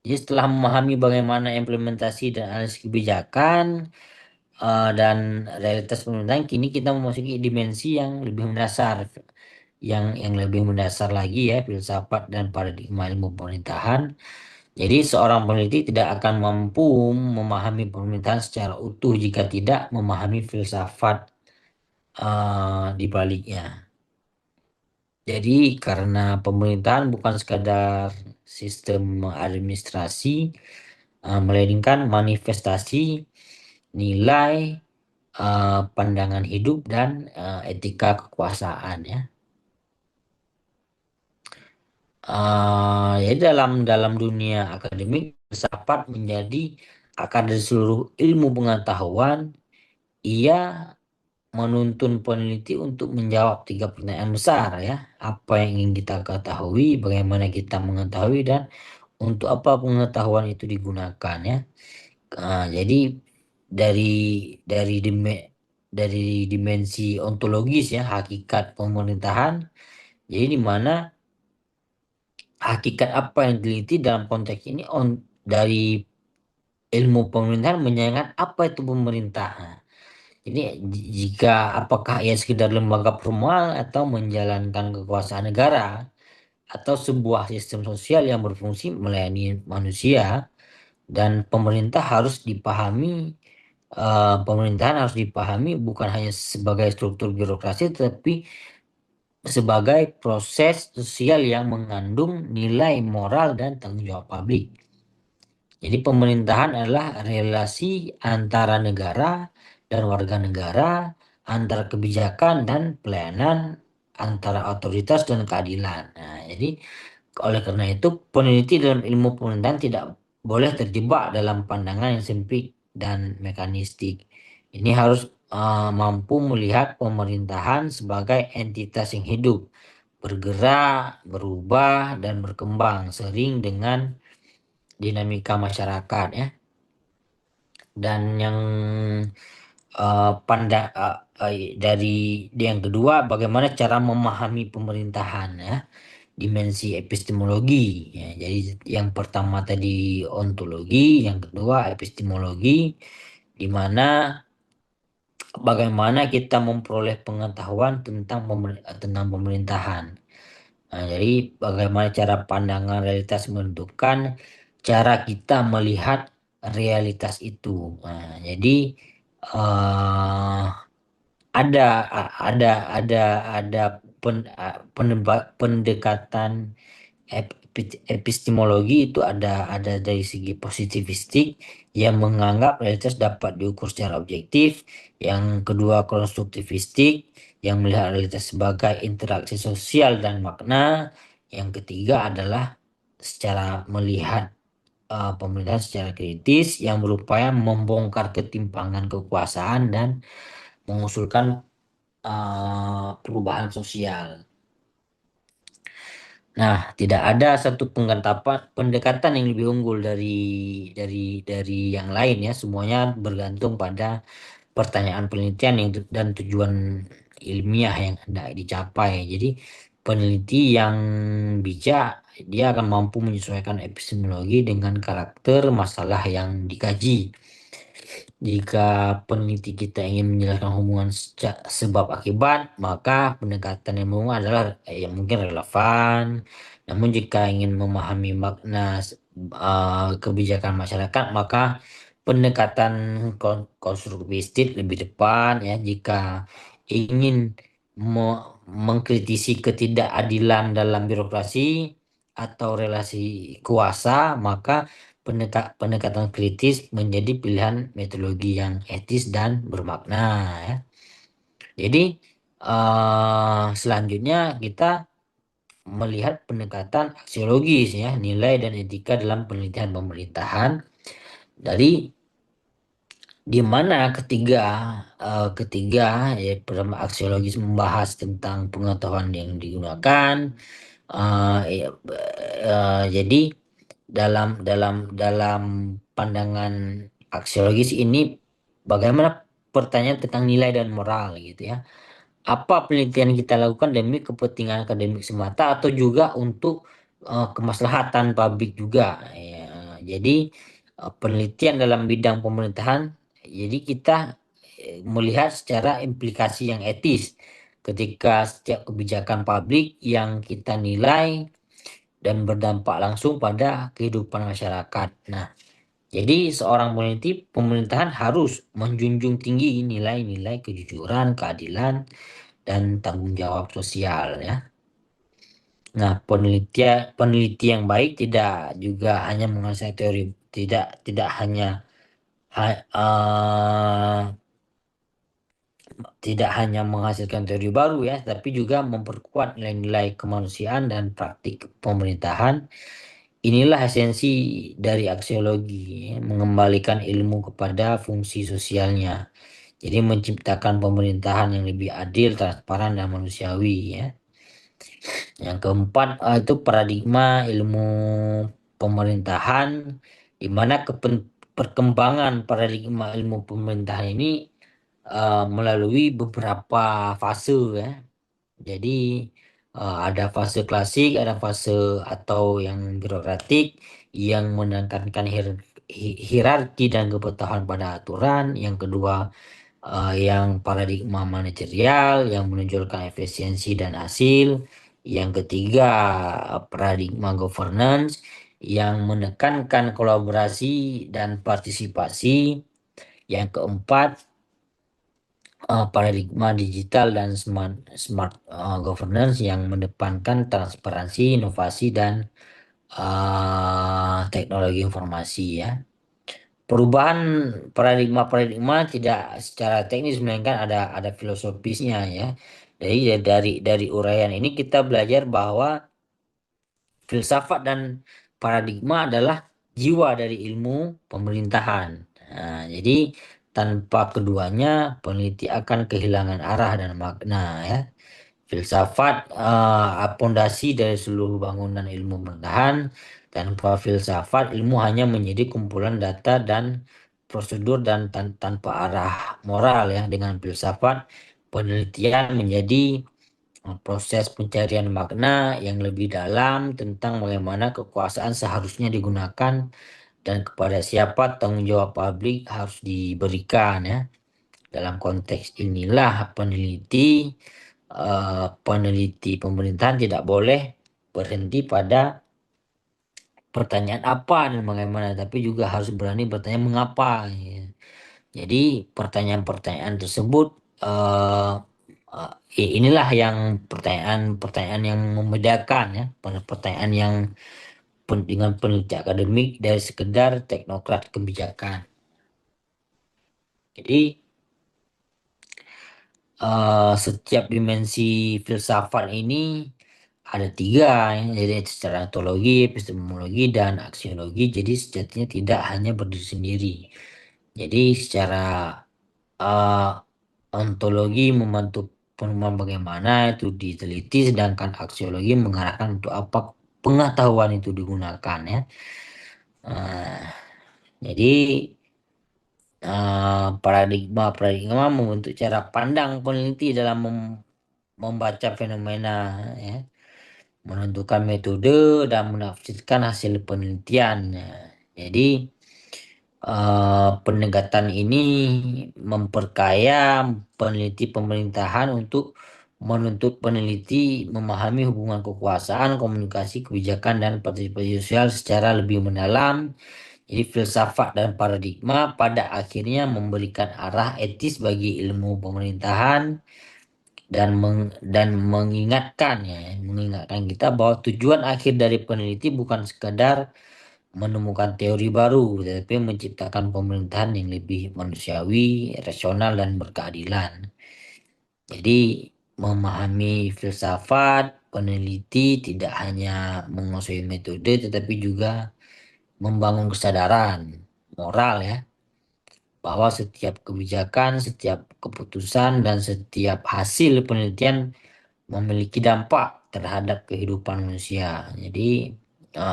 Jadi setelah memahami bagaimana implementasi dan analisis kebijakan dan realitas pemerintahan, kini kita memasuki dimensi yang lebih mendasar, yang lebih mendasar lagi ya, filsafat dan paradigma ilmu pemerintahan. Jadi seorang peneliti tidak akan mampu memahami pemerintahan secara utuh jika tidak memahami filsafat di baliknya. Jadi karena pemerintahan bukan sekadar sistem administrasi, melainkan manifestasi nilai, pandangan hidup dan etika kekuasaan ya. Jadi dalam dalam dunia akademik, filsafat menjadi akar dari seluruh ilmu pengetahuan. Ia menuntun peneliti untuk menjawab tiga pertanyaan besar ya. Apa yang ingin kita ketahui, bagaimana kita mengetahui, dan untuk apa pengetahuan itu digunakan ya. Jadi dari dari dari dimensi ontologis ya, hakikat pemerintahan. Jadi di mana hakikat apa yang diteliti dalam konteks ini dari ilmu pemerintahan menyayangkan apa itu pemerintah. Jadi jika apakah ia sekedar lembaga formal atau menjalankan kekuasaan negara atau sebuah sistem sosial yang berfungsi melayani manusia, dan pemerintahan harus dipahami bukan hanya sebagai struktur birokrasi tetapi sebagai proses sosial yang mengandung nilai moral dan tanggung jawab publik. Jadi pemerintahan adalah relasi antara negara dan warga negara, antara kebijakan dan pelayanan, antara otoritas dan keadilan. Nah, jadi oleh karena itu peneliti dalam ilmu pemerintahan tidak boleh terjebak dalam pandangan yang sempit dan mekanistik. Ini harus mampu melihat pemerintahan sebagai entitas yang hidup, bergerak, berubah, dan berkembang sering dengan dinamika masyarakat ya. Dan yang dari yang kedua, bagaimana cara memahami pemerintahan ya, dimensi epistemologi ya. Jadi yang pertama tadi ontologi, yang kedua epistemologi, di mana bagaimana kita memperoleh pengetahuan tentang pemerintahan. Nah, jadi bagaimana cara pandangan realitas menentukan cara kita melihat realitas itu. Nah, jadi eh, ada ada ada ada pendekatan epistemologi itu ada dari segi positivistik yang menganggap realitas dapat diukur secara objektif, yang kedua konstruktivistik yang melihat realitas sebagai interaksi sosial dan makna, yang ketiga adalah secara melihat pemerintahan secara kritis yang berupaya membongkar ketimpangan kekuasaan dan mengusulkan perubahan sosial. Nah, tidak ada satu pendekatan yang lebih unggul dari dari yang lain ya. Semuanya bergantung pada pertanyaan penelitian dan tujuan ilmiah yang hendak dicapai. Jadi, peneliti yang bijak dia akan mampu menyesuaikan epistemologi dengan karakter masalah yang dikaji. Jika peneliti kita ingin menjelaskan hubungan sebab akibat, maka pendekatan yang memang adalah yang mungkin relevan. Namun jika ingin memahami makna kebijakan masyarakat, maka pendekatan konstruktivistik lebih depan ya. Jika ingin mengkritisi ketidakadilan dalam birokrasi atau relasi kuasa, maka pendekatan kritis menjadi pilihan metodologi yang etis dan bermakna ya. Jadi selanjutnya kita melihat pendekatan aksiologis ya, nilai dan etika dalam penelitian pemerintahan dari di mana ketiga ya, pertama aksiologis membahas tentang pengetahuan yang digunakan. Ya, jadi dalam pandangan aksiologis ini bagaimana pertanyaan tentang nilai dan moral gitu ya. Apa penelitian kita lakukan demi kepentingan akademik semata atau juga untuk kemaslahatan publik juga ya. Jadi penelitian dalam bidang pemerintahan, jadi kita melihat secara implikasi yang etis ketika setiap kebijakan publik yang kita nilai dan berdampak langsung pada kehidupan masyarakat. Nah, jadi seorang peneliti pemerintahan harus menjunjung tinggi nilai-nilai kejujuran, keadilan, dan tanggung jawab sosial ya. Nah, peneliti yang baik tidak juga hanya menguasai teori, tidak tidak hanya ha- eh, tidak hanya menghasilkan teori baru ya, tapi juga memperkuat nilai-nilai kemanusiaan dan praktik pemerintahan. Inilah esensi dari aksiologi, ya, mengembalikan ilmu kepada fungsi sosialnya. Jadi menciptakan pemerintahan yang lebih adil, transparan, dan manusiawi ya. Yang keempat itu paradigma ilmu pemerintahan, di mana perkembangan paradigma ilmu pemerintahan ini melalui beberapa fase ya. Jadi ada fase klasik, ada fase atau yang birokratik yang menekankan hierarki dan kepatuhan pada aturan. Yang kedua yang paradigma manajerial yang menunjukkan efisiensi dan hasil. Yang ketiga paradigma governance yang menekankan kolaborasi dan partisipasi. Yang keempat paradigma digital dan smart governance yang mendepankan transparansi, inovasi, dan teknologi informasi ya. Perubahan paradigma-paradigma tidak secara teknis melainkan ada filosofisnya ya. Jadi dari uraian ini kita belajar bahwa filsafat dan paradigma adalah jiwa dari ilmu pemerintahan. Nah, jadi tanpa keduanya peneliti akan kehilangan arah dan makna ya. Filsafat pondasi dari seluruh bangunan ilmu pemerintahan. Tanpa filsafat ilmu hanya menjadi kumpulan data dan prosedur dan tanpa arah moral ya. Dengan filsafat penelitian menjadi proses pencarian makna yang lebih dalam tentang bagaimana kekuasaan seharusnya digunakan dan kepada siapa tanggung jawab publik harus diberikan ya. Dalam konteks inilah peneliti pemerintahan tidak boleh berhenti pada pertanyaan apa dan bagaimana, tapi juga harus berani bertanya mengapa ya. Jadi pertanyaan-pertanyaan tersebut eh, inilah yang pertanyaan-pertanyaan yang membedakan ya, pertanyaan yang dengan peneliti akademik dari sekedar teknokrat kebijakan. Jadi setiap dimensi filsafat ini ada tiga ya, jadi secara ontologi, epistemologi, dan aksiologi. Jadi sejatinya tidak hanya berdiri sendiri. Jadi secara uh, ontologi membantu penemuan bagaimana itu diteliti, sedangkan aksiologi mengarahkan untuk apa pengetahuan itu digunakan ya. Uh, jadi paradigma membentuk cara pandang peneliti dalam membaca fenomena ya, menentukan metode dan menafsirkan hasil penelitian. Ya. Jadi pendekatan ini memperkaya peneliti pemerintahan untuk menuntut peneliti memahami hubungan kekuasaan, komunikasi, kebijakan, dan partisipasi sosial secara lebih mendalam. Jadi filsafat dan paradigma pada akhirnya memberikan arah etis bagi ilmu pemerintahan dan mengingatkan ya, mengingatkan kita bahwa tujuan akhir dari peneliti bukan sekadar menemukan teori baru, tetapi menciptakan pemerintahan yang lebih manusiawi, rasional, dan berkeadilan. Jadi, memahami filsafat, peneliti tidak hanya menguasai metode, tetapi juga membangun kesadaran moral ya, bahwa setiap kebijakan, setiap keputusan, dan setiap hasil penelitian memiliki dampak terhadap kehidupan manusia. Jadi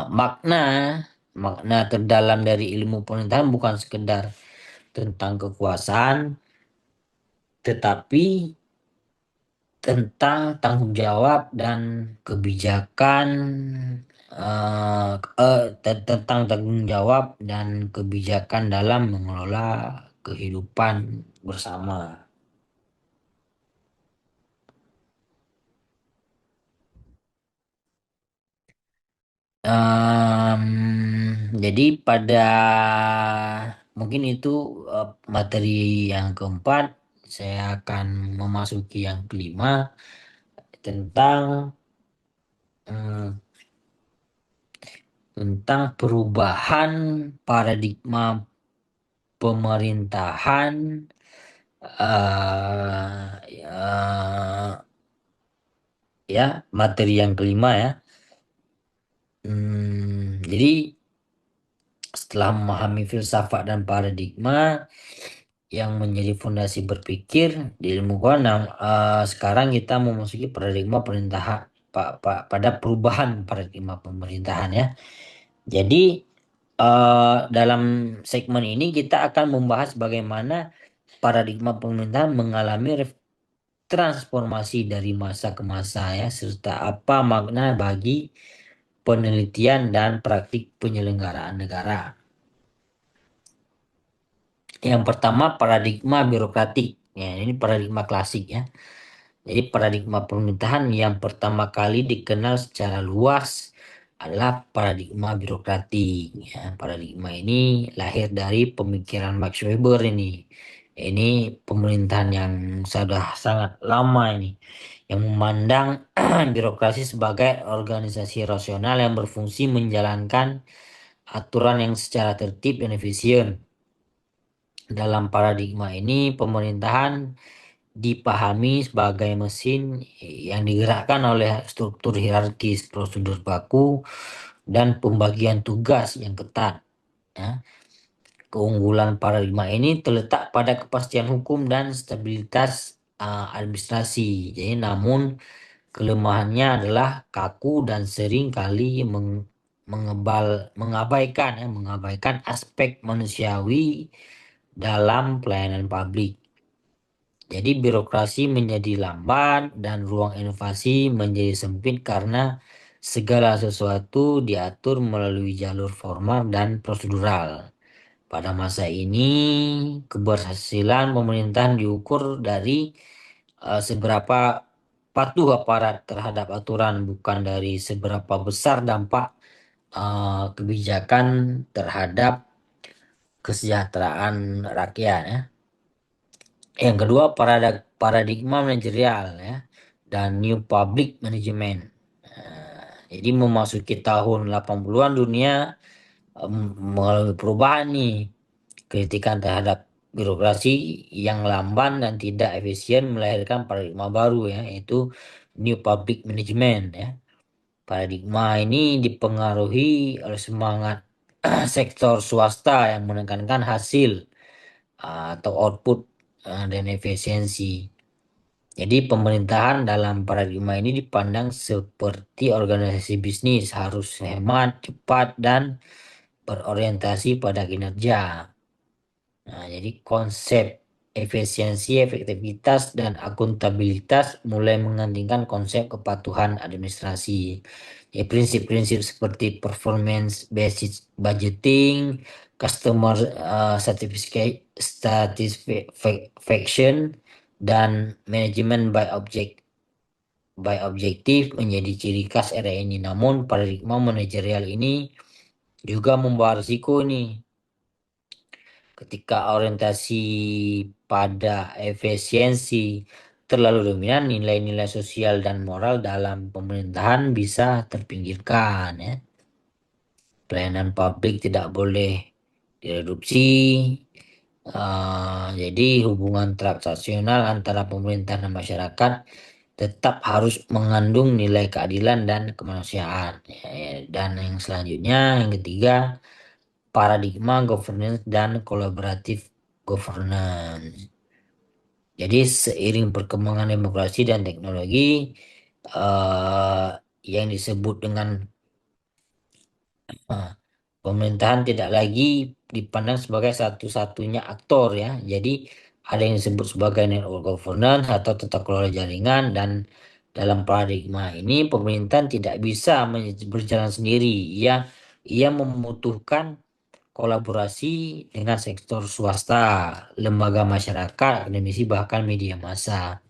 makna makna terdalam dari ilmu pemerintahan bukan sekedar tentang kekuasaan, tetapi tentang tanggung jawab dan kebijakan tentang tanggung jawab dan kebijakan dalam mengelola kehidupan bersama. Jadi pada mungkin itu materi yang keempat. Saya akan memasuki yang kelima tentang mm, tentang perubahan paradigma pemerintahan ya, materi yang kelima ya. Jadi setelah memahami filsafat dan paradigma yang menjadi fondasi berpikir di ilmu keuangan, sekarang kita memasuki paradigma pemerintahan pada perubahan paradigma pemerintahan ya. Jadi dalam segmen ini kita akan membahas bagaimana paradigma pemerintahan mengalami transformasi dari masa ke masa ya, serta apa makna bagi penelitian dan praktik penyelenggaraan negara. Yang pertama paradigma birokratik. Ya, ini paradigma klasik ya. Jadi paradigma pemerintahan yang pertama kali dikenal secara luas adalah paradigma birokratik. Ya, paradigma ini lahir dari pemikiran Max Weber ini. Ini pemerintahan yang sudah sangat lama ini, yang memandang birokrasi sebagai organisasi rasional yang berfungsi menjalankan aturan yang secara tertib dan efisien. Dalam paradigma ini, pemerintahan dipahami sebagai mesin yang digerakkan oleh struktur hierarkis, prosedur baku, dan pembagian tugas yang ketat. Ya. Keunggulan paradigma ini terletak pada kepastian hukum dan stabilitas administrasi. Jadi, namun kelemahannya adalah kaku dan sering kali mengabaikan aspek manusiawi dalam pelayanan publik. Jadi birokrasi menjadi lambat dan ruang inovasi menjadi sempit karena segala sesuatu diatur melalui jalur formal dan prosedural. Pada masa ini, keberhasilan pemerintahan diukur dari seberapa patuh aparat terhadap aturan, bukan dari seberapa besar dampak kebijakan terhadap kesejahteraan rakyat ya. Yang kedua paradigma manajerial ya, dan new public management. Jadi memasuki tahun 80-an dunia mengalami perubahan nih, kritikan terhadap birokrasi yang lamban dan tidak efisien melahirkan paradigma baru ya, yaitu new public management ya. Paradigma ini dipengaruhi oleh semangat sektor swasta yang menekankan hasil atau output dan efisiensi. Jadi pemerintahan dalam paradigma ini dipandang seperti organisasi bisnis, harus hemat, cepat, dan berorientasi pada kinerja. Nah, jadi konsep efisiensi, efektivitas, dan akuntabilitas mulai mengantingkan konsep kepatuhan administrasi. Ya, prinsip-prinsip seperti performance based budgeting, customer satisfaction, dan manajemen by objektif menjadi ciri khas era ini. Namun paradigma manajerial ini juga membawa risiko nih. Ketika orientasi pada efisiensi terlalu dominan, nilai-nilai sosial dan moral dalam pemerintahan bisa terpinggirkan ya. pelayanan publik tidak boleh direduksi. Jadi hubungan transaksional antara pemerintah dan masyarakat tetap harus mengandung nilai keadilan dan kemanusiaan. Dan yang selanjutnya, yang ketiga, paradigma governance dan collaborative governance. Jadi seiring perkembangan demokrasi dan teknologi, eh, yang disebut dengan eh, pemerintahan tidak lagi dipandang sebagai satu-satunya aktor ya. Jadi ada yang disebut sebagai network governance atau tata kelola jaringan, dan dalam paradigma ini pemerintahan tidak bisa berjalan sendiri. Ia membutuhkan kolaborasi dengan sektor swasta, lembaga masyarakat, akademisi, bahkan media massa.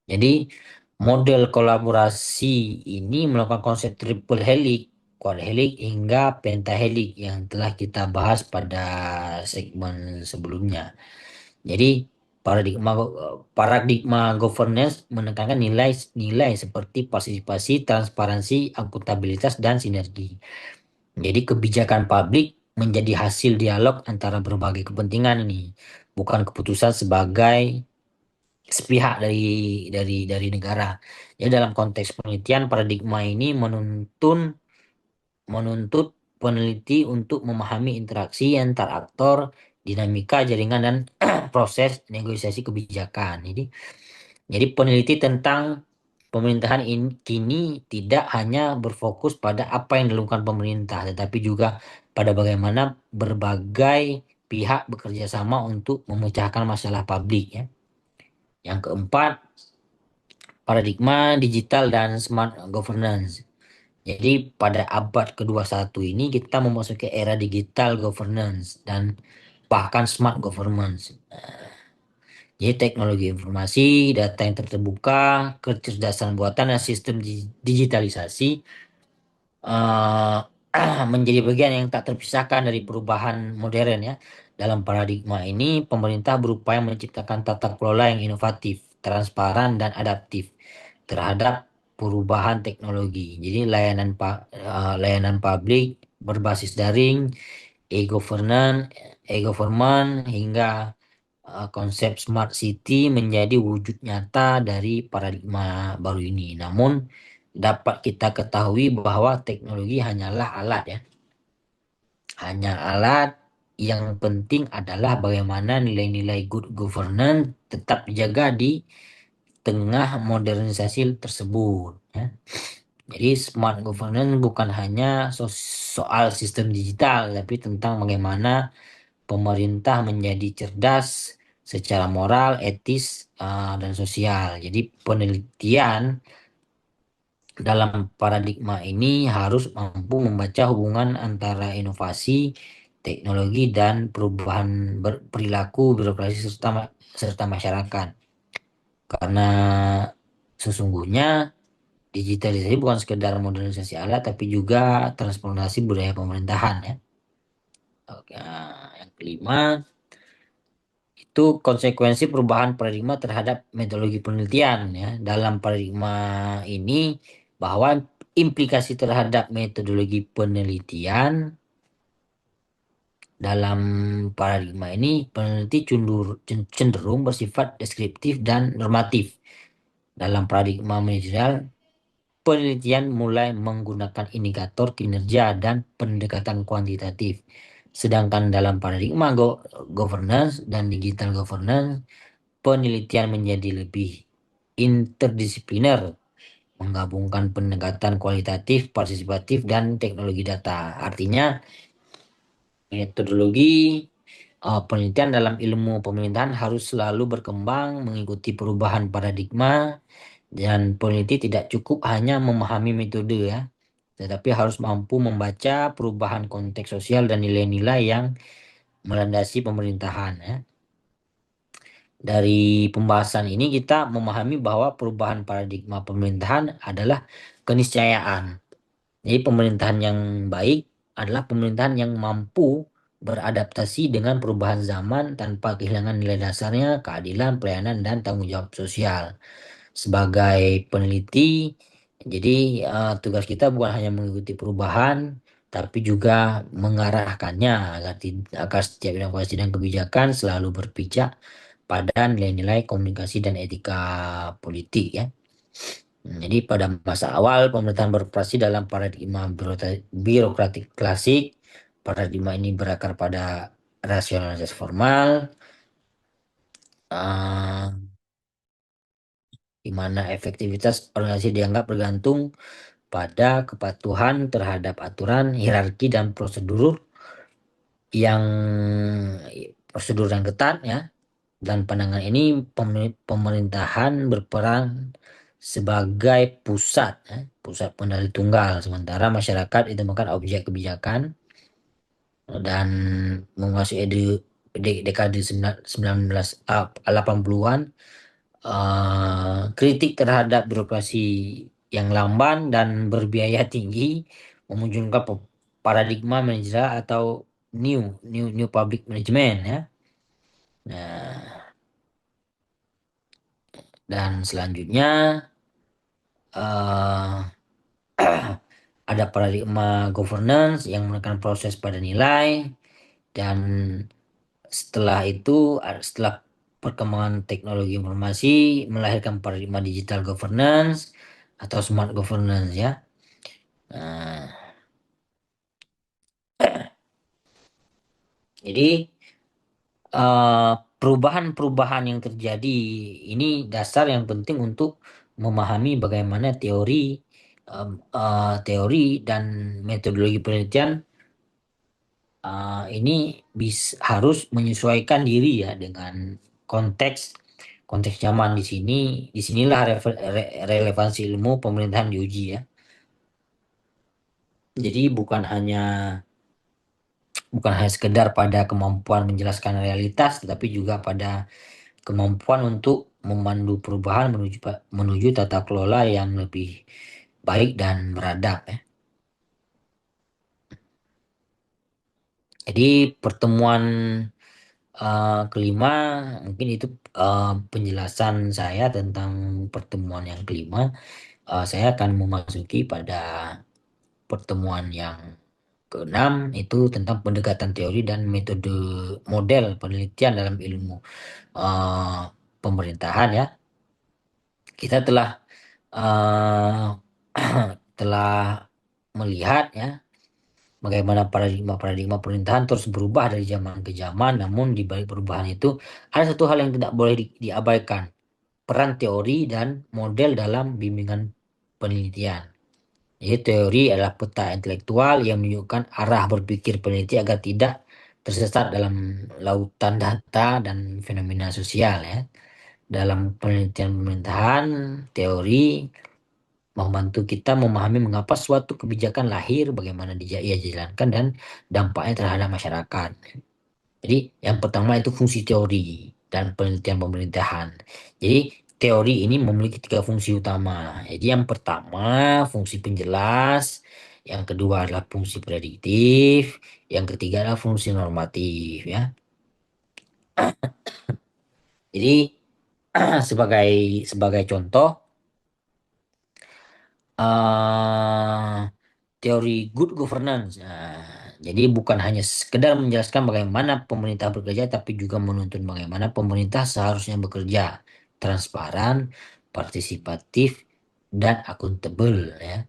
Jadi model kolaborasi ini melakukan konsep triple helix, quad helix hingga pentahelix yang telah kita bahas pada segmen sebelumnya. Jadi paradigma paradigma governance menekankan nilai-nilai seperti partisipasi, transparansi, akuntabilitas, dan sinergi. Jadi kebijakan publik menjadi hasil dialog antara berbagai kepentingan ini, bukan keputusan sebagai sepihak dari negara. Ya, dalam konteks penelitian, paradigma ini menuntut peneliti untuk memahami interaksi antar aktor, dinamika jaringan, dan proses negosiasi kebijakan. Jadi peneliti tentang pemerintahan ini kini tidak hanya berfokus pada apa yang dilakukan pemerintah, tetapi juga pada bagaimana berbagai pihak bekerja sama untuk memecahkan masalah publik ya. Yang keempat, paradigma digital dan smart governance. Jadi pada abad ke-21 ini kita memasuki era digital governance dan bahkan smart governance. Jadi teknologi informasi, data yang terbuka, kecerdasan buatan, dan sistem digitalisasi eh, menjadi bagian yang tak terpisahkan dari perubahan modern ya. Dalam paradigma ini, pemerintah berupaya menciptakan tata kelola yang inovatif, transparan, dan adaptif terhadap perubahan teknologi. Jadi layanan publik berbasis daring, e-government hingga konsep smart city menjadi wujud nyata dari paradigma baru ini. Namun dapat kita ketahui bahwa teknologi hanyalah alat ya. Hanya alat, yang penting adalah bagaimana nilai-nilai good governance tetap dijaga di tengah modernisasi tersebut ya. Jadi smart governance bukan hanya soal sistem digital, tapi tentang bagaimana pemerintah menjadi cerdas secara moral, etis, dan sosial. Jadi penelitian dalam paradigma ini harus mampu membaca hubungan antara inovasi, teknologi, dan perubahan perilaku birokrasi serta masyarakat. Karena sesungguhnya digitalisasi bukan sekedar modernisasi alat, tapi juga transformasi budaya pemerintahan ya. Oke, yang kelima itu konsekuensi perubahan paradigma terhadap metodologi penelitian ya. Dalam paradigma ini bahwa implikasi terhadap metodologi penelitian dalam paradigma ini peneliti cenderung bersifat deskriptif dan normatif. Dalam paradigma manajerial, penelitian mulai menggunakan indikator kinerja dan pendekatan kuantitatif. Sedangkan dalam paradigma governance dan digital governance, penelitian menjadi lebih interdisipliner, menggabungkan pendekatan kualitatif, partisipatif, dan teknologi data. Artinya, metodologi penelitian dalam ilmu pemerintahan harus selalu berkembang mengikuti perubahan paradigma, dan peneliti tidak cukup hanya memahami metode ya, tetapi harus mampu membaca perubahan konteks sosial dan nilai-nilai yang melandasi pemerintahan ya. Dari pembahasan ini kita memahami bahwa perubahan paradigma pemerintahan adalah keniscayaan. Jadi pemerintahan yang baik adalah pemerintahan yang mampu beradaptasi dengan perubahan zaman tanpa kehilangan nilai dasarnya, keadilan, pelayanan, dan tanggung jawab sosial. Sebagai peneliti, jadi tugas kita bukan hanya mengikuti perubahan, tapi juga mengarahkannya agar setiap inovasi dan kebijakan selalu berpijak pada nilai-nilai komunikasi dan etika politik ya. Jadi pada masa awal pemerintahan beroperasi dalam paradigma birokratik klasik. Paradigma ini berakar pada rasionalitas formal, eh, di mana efektivitas organisasi dianggap bergantung pada kepatuhan terhadap aturan, hierarki, dan yang prosedur yang ketat ya. Dan pandangan ini pemerintahan berperan sebagai pusat ya, pusat kendali tunggal, sementara masyarakat ditemukan objek kebijakan dan memasuki dekade 1980-an, kritik terhadap birokrasi yang lamban dan berbiaya tinggi memunculkan paradigma manajer atau new new public management ya. Nah, dan selanjutnya eh ada paradigma governance yang menekan proses pada nilai, dan setelah perkembangan teknologi informasi melahirkan paradigma digital governance atau smart governance ya. Nah, jadi perubahan-perubahan yang terjadi ini dasar yang penting untuk memahami bagaimana teori dan metodologi penelitian ini harus menyesuaikan diri ya dengan konteks konteks zaman di sini. Disinilah relevansi ilmu pemerintahan diuji ya. Jadi bukan hanya sekedar pada kemampuan menjelaskan realitas, tetapi juga pada kemampuan untuk memandu perubahan menuju tata kelola yang lebih baik dan beradab ya. Jadi pertemuan kelima mungkin itu penjelasan saya tentang pertemuan yang kelima. Saya akan memasuki pada pertemuan yang keenam, itu tentang pendekatan teori dan metode model penelitian dalam ilmu eh, pemerintahan ya. Kita eh, telah melihat ya bagaimana paradigma pemerintahan terus berubah dari zaman ke zaman. Namun di balik perubahan itu ada satu hal yang tidak boleh diabaikan: peran teori dan model dalam bimbingan penelitian. Jadi teori adalah peta intelektual yang menunjukkan arah berpikir peneliti agar tidak tersesat dalam lautan data dan fenomena sosial ya. Dalam penelitian pemerintahan, teori membantu kita memahami mengapa suatu kebijakan lahir, bagaimana ia dijalankan, dan dampaknya terhadap masyarakat. Jadi yang pertama itu fungsi teori dan penelitian pemerintahan. Jadi teori ini memiliki tiga fungsi utama. Jadi yang pertama fungsi penjelas, yang kedua adalah fungsi prediktif, yang ketiga adalah fungsi normatif ya. Jadi sebagai sebagai contoh, eh teori good governance. Nah, jadi bukan hanya sekedar menjelaskan bagaimana pemerintah bekerja, tapi juga menuntun bagaimana pemerintah seharusnya bekerja transparan, partisipatif, dan akuntabel ya.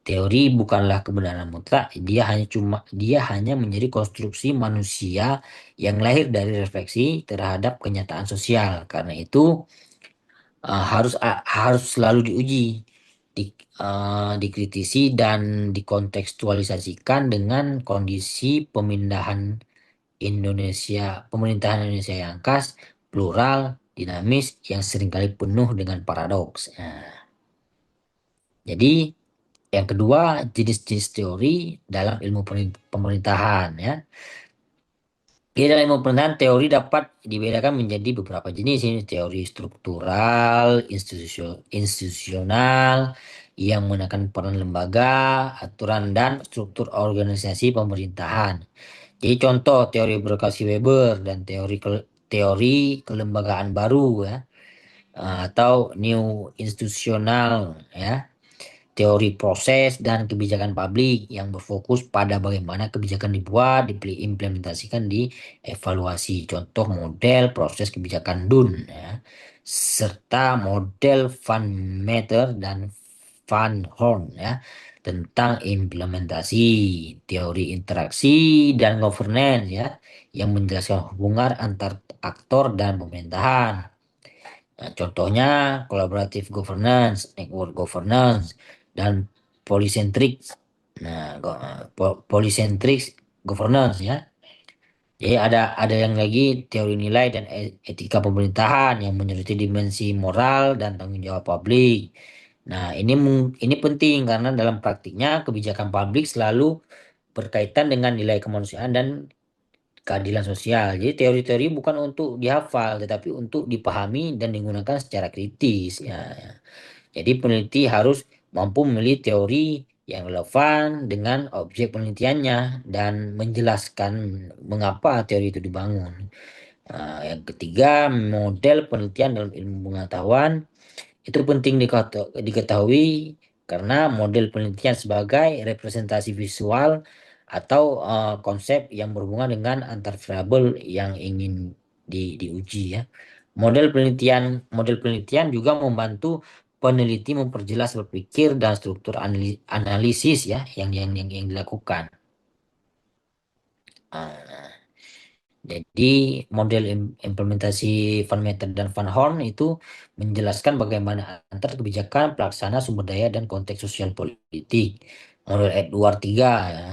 Teori bukanlah kebenaran mutlak, dia hanya menjadi konstruksi manusia yang lahir dari refleksi terhadap kenyataan sosial. Karena itu harus selalu diuji, dikritisi dan dikontekstualisasikan dengan kondisi pemerintahan Indonesia yang khas, plural, dinamis, yang seringkali penuh dengan paradoks. Nah, jadi yang kedua, jenis-jenis teori dalam ilmu pemerintahan ya. Di dalam ilmu pemerintahan, teori dapat dibedakan menjadi beberapa jenis. Ini teori struktural, institusional, yang menekan peran lembaga, aturan, dan struktur organisasi pemerintahan. Jadi contoh teori birokrasi Weber dan teori kelembagaan baru ya, atau new institusional ya. teori proses dan kebijakan publik yang berfokus pada bagaimana kebijakan dibuat, diimplementasikan, dievaluasi. Contoh model proses kebijakan DUN, ya, serta model Van Meter dan Van Horn, ya, tentang implementasi teori interaksi dan governance, ya, yang menjelaskan hubungan antar aktor dan pemerintahan. Nah, contohnya collaborative governance, network governance, dan polycentric. Nah, polycentric governance, ya. Jadi ada yang lagi teori nilai dan etika pemerintahan yang menyoroti dimensi moral dan tanggung jawab publik. Nah, ini penting karena dalam praktiknya kebijakan publik selalu berkaitan dengan nilai kemanusiaan dan keadilan sosial. Jadi teori-teori bukan untuk dihafal, tetapi untuk dipahami dan digunakan secara kritis. Ya, ya. Jadi peneliti harus mampu memilih teori yang relevan dengan objek penelitiannya dan menjelaskan mengapa teori itu dibangun. Yang ketiga, model penelitian dalam ilmu pengetahuan itu penting diketahui karena model penelitian sebagai representasi visual atau konsep yang berhubungan dengan antar variabel yang ingin diuji, ya. Model penelitian juga membantu peneliti memperjelas berpikir dan struktur analisis, ya, yang dilakukan. Ah, Jadi model implementasi Van Meter dan Van Horn itu menjelaskan bagaimana antar kebijakan, pelaksana, sumber daya, dan konteks sosial politik. Model Edward 3, ya.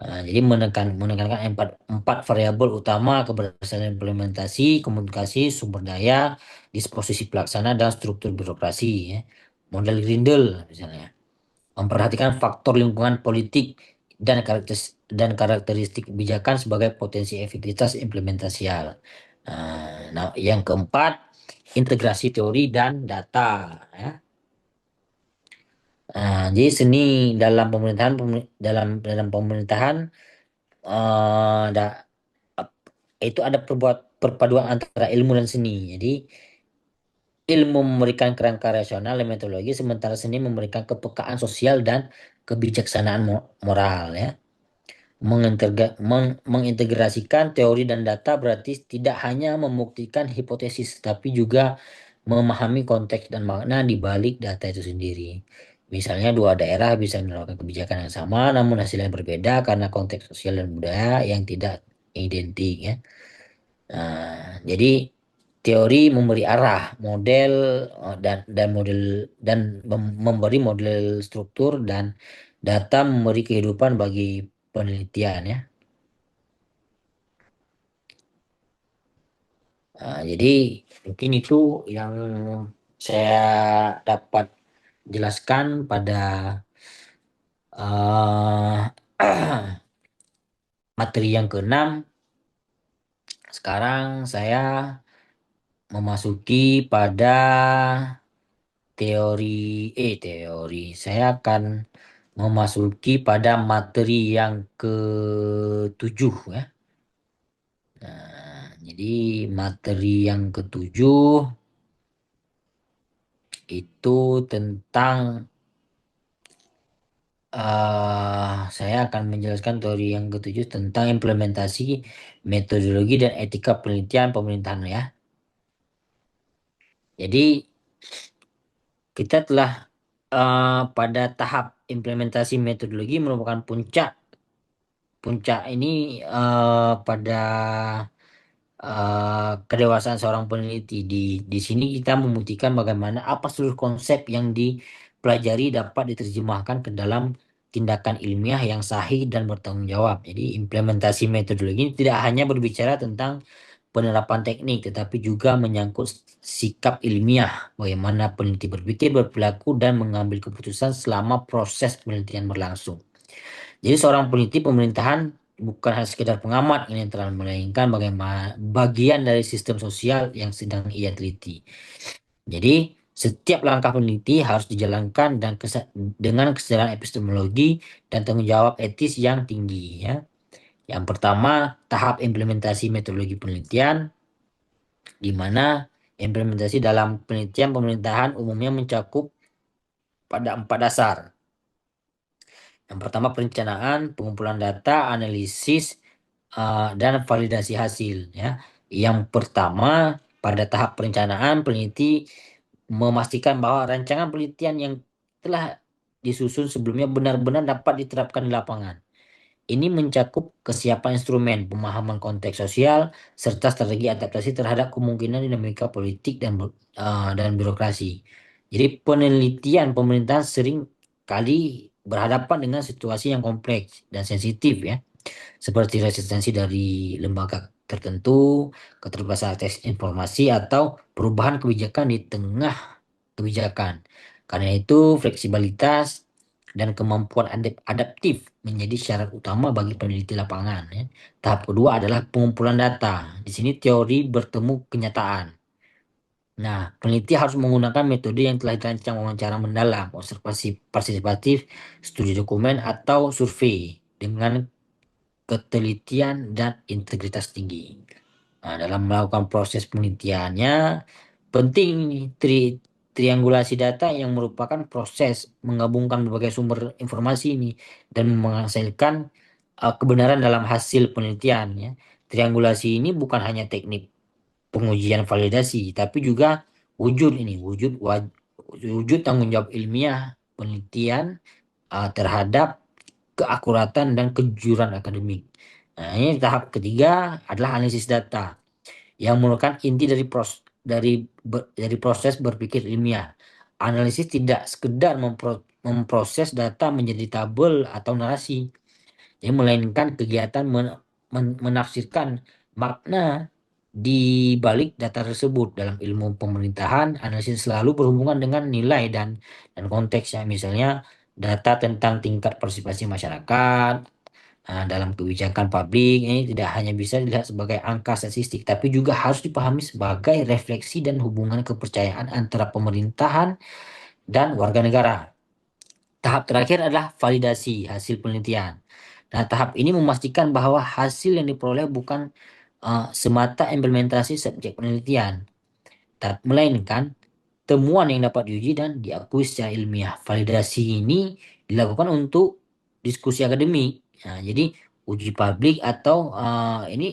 Jadi menekankan empat variabel utama: keberhasilan implementasi, komunikasi, sumber daya, disposisi pelaksana, dan struktur birokrasi, ya. Model Grindel misalnya memperhatikan faktor lingkungan politik dan karakteristik kebijakan sebagai potensi efektivitas implementasial. Nah, yang keempat, integrasi teori dan data, ya. Jadi seni dalam pemerintahan dalam pemerintahan itu ada perpaduan antara ilmu dan seni. Jadi ilmu memberikan kerangka rasional dan metodologi, sementara seni memberikan kepekaan sosial dan kebijaksanaan moral, ya. Mengintegrasikan teori dan data berarti tidak hanya membuktikan hipotesis, tapi juga memahami konteks dan makna di balik data itu sendiri. Misalnya dua daerah bisa melakukan kebijakan yang sama, namun hasilnya berbeda karena konteks sosial dan budaya yang tidak identik, ya. Jadi teori memberi arah, model dan model dan memberi model struktur, dan data memberi kehidupan bagi penelitian, ya. Jadi mungkin itu yang saya dapat jelaskan pada eh, materi yang keenam. Sekarang saya memasuki pada teori. Saya akan memasuki pada materi yang ketujuh, ya. Jadi materi yang ketujuh itu tentang saya akan menjelaskan teori yang ketujuh tentang implementasi metodologi dan etika penelitian pemerintahan, ya. Jadi kita telah pada tahap implementasi metodologi merupakan puncak puncak ini pada kedewasaan seorang peneliti. Di sini kita membuktikan bagaimana apa seluruh konsep yang dipelajari dapat diterjemahkan ke dalam tindakan ilmiah yang sahih dan bertanggung jawab. Jadi implementasi metodologi ini tidak hanya berbicara tentang penerapan teknik, tetapi juga menyangkut sikap ilmiah, bagaimana peneliti berpikir, berperilaku, dan mengambil keputusan selama proses penelitian berlangsung. Jadi seorang peneliti pemerintahan bukan hanya sekedar pengamat yang netral, melainkan bagaimana bagian dari sistem sosial yang sedang ia teliti. Jadi setiap langkah peneliti harus dijalankan dengan kesadaran epistemologi dan tanggung jawab etis yang tinggi, ya. Yang pertama, tahap implementasi metodologi penelitian, di mana implementasi dalam penelitian pemerintahan umumnya mencakup pada 4 dasar. Yang pertama perencanaan, pengumpulan data, analisis, dan validasi hasil ya. Yang pertama pada tahap perencanaan peneliti memastikan bahwa rancangan penelitian yang telah disusun sebelumnya benar-benar dapat diterapkan di lapangan. Ini mencakup kesiapan instrumen, pemahaman konteks sosial, serta strategi adaptasi terhadap kemungkinan dinamika politik dan birokrasi. Jadi penelitian pemerintahan sering kali berhadapan dengan situasi yang kompleks dan sensitif ya, seperti resistensi dari lembaga tertentu, keterbatasan akses informasi, atau perubahan kebijakan di tengah kebijakan. Karena itu, fleksibilitas dan kemampuan adaptif menjadi syarat utama bagi peneliti lapangan. Ya. Tahap kedua adalah pengumpulan data. Di sini teori bertemu kenyataan. Nah, peneliti harus menggunakan metode yang telah dirancang, wawancara mendalam, observasi partisipatif, studi dokumen, atau survei dengan ketelitian dan integritas tinggi. Nah, dalam melakukan proses penelitiannya, penting ini triangulasi data yang merupakan proses menggabungkan berbagai sumber informasi ini dan menghasilkan kebenaran dalam hasil penelitian ya. Triangulasi ini bukan hanya teknik pengujian validasi, tapi juga wujud ini, wujud tanggung jawab ilmiah penelitian terhadap keakuratan dan kejujuran akademik. Nah, ini tahap ketiga adalah analisis data yang merupakan inti dari proses berpikir ilmiah. Analisis tidak sekedar memproses data menjadi tabel atau narasi, yang melainkan kegiatan menafsirkan makna di balik data tersebut. Dalam ilmu pemerintahan, analisis selalu berhubungan dengan nilai dan konteksnya. Misalnya data tentang tingkat partisipasi masyarakat, dalam kebijakan publik ini tidak hanya bisa dilihat sebagai angka statistik, tapi juga harus dipahami sebagai refleksi dan hubungan kepercayaan antara pemerintahan dan warga negara. Tahap terakhir adalah validasi hasil penelitian. Nah, tahap ini memastikan bahwa hasil yang diperoleh bukan semata implementasi subjek penelitian, melainkan temuan yang dapat diuji dan diakui secara ilmiah. Validasi ini dilakukan untuk diskusi akademik. Nah, jadi uji publik atau ini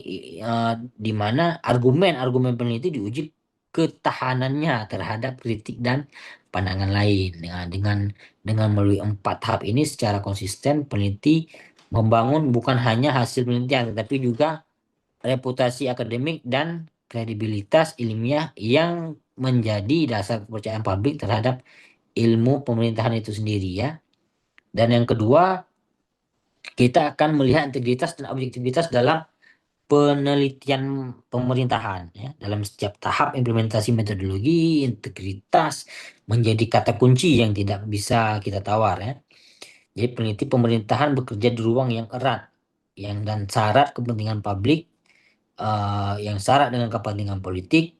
di mana argumen-argumen peneliti diuji ketahanannya terhadap kritik dan pandangan lain. Nah, dengan melalui 4 tahap ini secara konsisten peneliti membangun bukan hanya hasil penelitian tetapi juga reputasi akademik dan kredibilitas ilmiah yang menjadi dasar kepercayaan publik terhadap ilmu pemerintahan itu sendiri ya. Dan yang kedua, kita akan melihat integritas dan objektivitas dalam penelitian pemerintahan ya. Dalam setiap tahap implementasi metodologi, integritas menjadi kata kunci yang tidak bisa kita tawar ya. Jadi peneliti pemerintahan bekerja di ruang yang erat dan syarat kepentingan publik, yang syarat dengan kepentingan politik,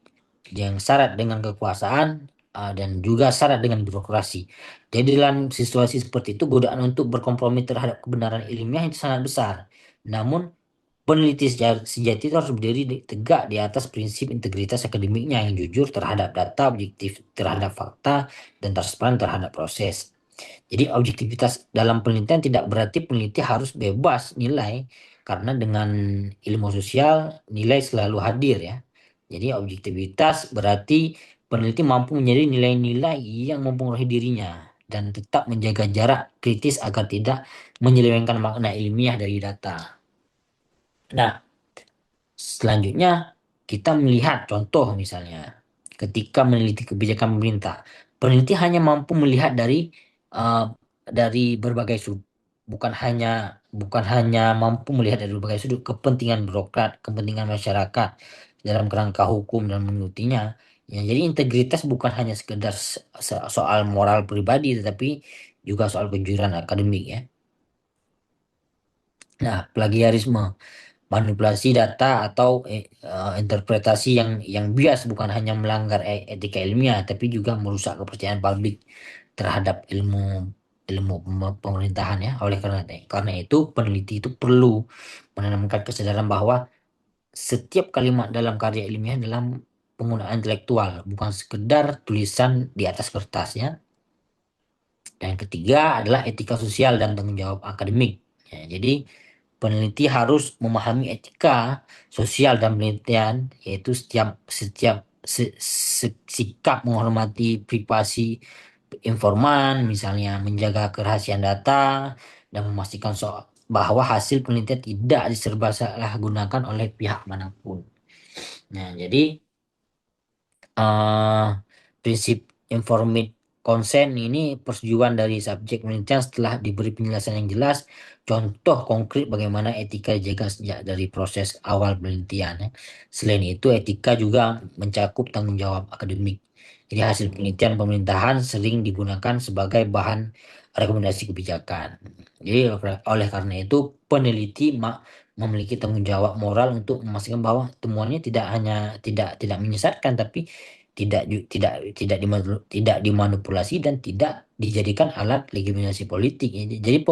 yang syarat dengan kekuasaan, dan juga syarat dengan birokrasi. Jadi dalam situasi seperti itu, godaan untuk berkompromi terhadap kebenaran ilmiah itu sangat besar. Namun, peneliti sejati itu harus berdiri tegak di atas prinsip integritas akademiknya yang jujur terhadap data, objektif terhadap fakta, dan transparan terhadap proses. Jadi objektivitas dalam penelitian tidak berarti peneliti harus bebas nilai, karena dengan ilmu sosial nilai selalu hadir ya. Jadi objektivitas berarti peneliti mampu menjadi nilai-nilai yang mempengaruhi dirinya dan tetap menjaga jarak kritis agar tidak menyelewengkan makna ilmiah dari data. Nah, selanjutnya kita melihat contoh misalnya ketika meneliti kebijakan pemerintah, peneliti hanya mampu melihat uh, dari berbagai sudut, bukan hanya mampu melihat dari berbagai sudut kepentingan birokrat, kepentingan masyarakat dalam kerangka hukum dan mengikutinya. Ya, jadi integritas bukan hanya sekedar soal moral pribadi, tetapi juga soal kejujuran akademik ya. Nah, plagiarisme, manipulasi data atau interpretasi yang bias bukan hanya melanggar etika ilmiah tapi juga merusak kepercayaan publik terhadap ilmu ilmu pemerintahan ya. Oleh karena itu peneliti itu perlu menanamkan kesadaran bahwa setiap kalimat dalam karya ilmiah dalam penggunaan intelektual, bukan sekedar tulisan di atas kertas ya. Dan yang ketiga adalah etika sosial dan tanggung jawab akademik. Ya, jadi peneliti harus memahami etika sosial dan penelitian, yaitu setiap setiap sikap menghormati privasi informan, misalnya menjaga kerahasiaan data dan memastikan bahwa hasil penelitian tidak diserbasalahgunakan oleh pihak manapun. Nah, jadi eh prinsip informed consent ini persetujuan dari subjek penelitian setelah diberi penjelasan yang jelas, contoh konkret bagaimana etika dijaga sejak dari proses awal penelitian, ya. Selain itu, etika juga mencakup tanggung jawab akademik. Jadi hasil penelitian pemerintahan sering digunakan sebagai bahan rekomendasi kebijakan. Jadi oleh karena itu peneliti memiliki tanggung jawab moral untuk memastikan bahwa temuannya tidak hanya tidak menyesatkan, tapi tidak dimanipulasi dan tidak dijadikan alat legitimasi politik. Jadi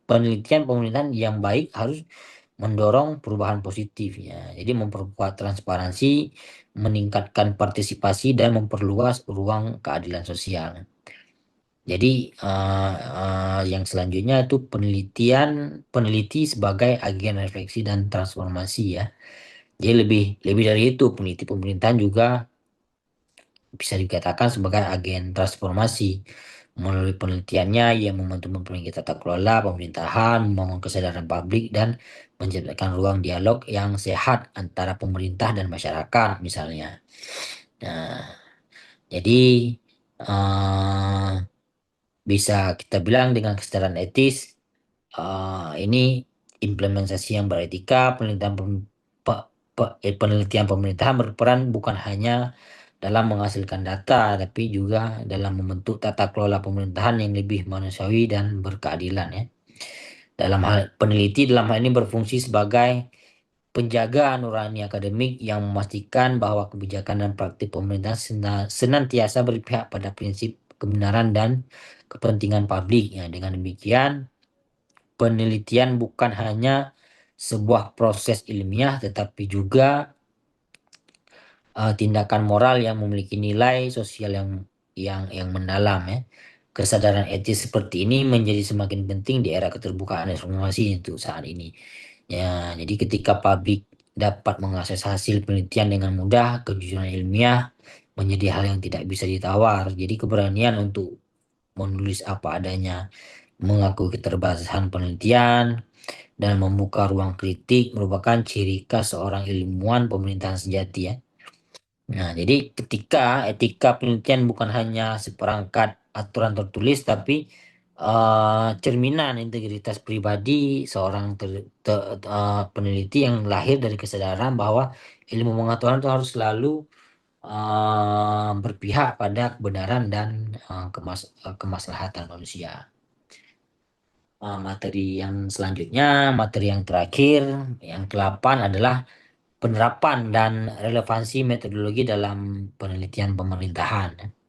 penelitian pemerintahan yang baik harus mendorong perubahan positif, ya. Jadi memperkuat transparansi, meningkatkan partisipasi dan memperluas ruang keadilan sosial. Jadi yang selanjutnya itu peneliti sebagai agen refleksi dan transformasi, ya. Jadi lebih lebih dari itu, peneliti pemerintahan juga bisa dikatakan sebagai agen transformasi. Melalui penelitiannya yang membantu memperbaiki tata kelola pemerintahan, membangun kesadaran publik, dan menciptakan ruang dialog yang sehat antara pemerintah dan masyarakat, misalnya. Nah, jadi eh, bisa kita bilang dengan kesadaran etis, ini implementasi yang beretika, penelitian pemerintahan berperan bukan hanya dalam menghasilkan data, tapi juga dalam membentuk tata kelola pemerintahan yang lebih manusiawi dan berkeadilan, ya. Dalam hal ini berfungsi sebagai penjaga nurani akademik yang memastikan bahwa kebijakan dan praktik pemerintahan senantiasa berpihak pada prinsip kebenaran dan kepentingan publik. Ya, dengan demikian, penelitian bukan hanya sebuah proses ilmiah, tetapi juga tindakan moral yang memiliki nilai sosial yang mendalam, ya. Kesadaran etis seperti ini menjadi semakin penting di era keterbukaan informasi untuk saat ini. Ya, jadi ketika publik dapat mengakses hasil penelitian dengan mudah, kejujuran ilmiah menjadi hal yang tidak bisa ditawar. Jadi keberanian untuk menulis apa adanya, mengakui keterbatasan penelitian, dan membuka ruang kritik merupakan ciri khas seorang ilmuwan pemerintahan sejati, ya. Nah, jadi ketika etika penelitian bukan hanya seperangkat aturan tertulis, tapi cerminan integritas pribadi seorang peneliti yang lahir dari kesadaran bahwa ilmu pengetahuan itu harus selalu berpihak pada kebenaran dan kemaslahatan manusia. Materi yang selanjutnya, materi yang terakhir, yang ke-8 adalah penerapan dan relevansi metodologi dalam penelitian pemerintahan.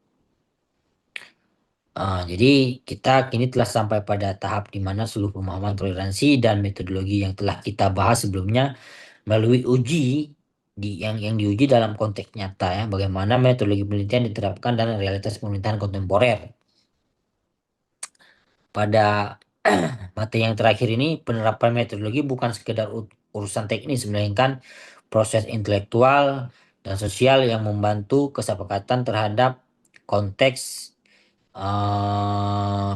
Jadi kita kini telah sampai pada tahap di mana seluruh pemahaman toleransi dan metodologi yang telah kita bahas sebelumnya melalui uji yang diuji dalam konteks nyata, ya, bagaimana metodologi penelitian diterapkan dalam realitas pemerintahan kontemporer. Pada materi yang terakhir ini, penerapan metodologi bukan sekedar urusan teknis, melainkan proses intelektual dan sosial yang membantu kesepakatan terhadap konteks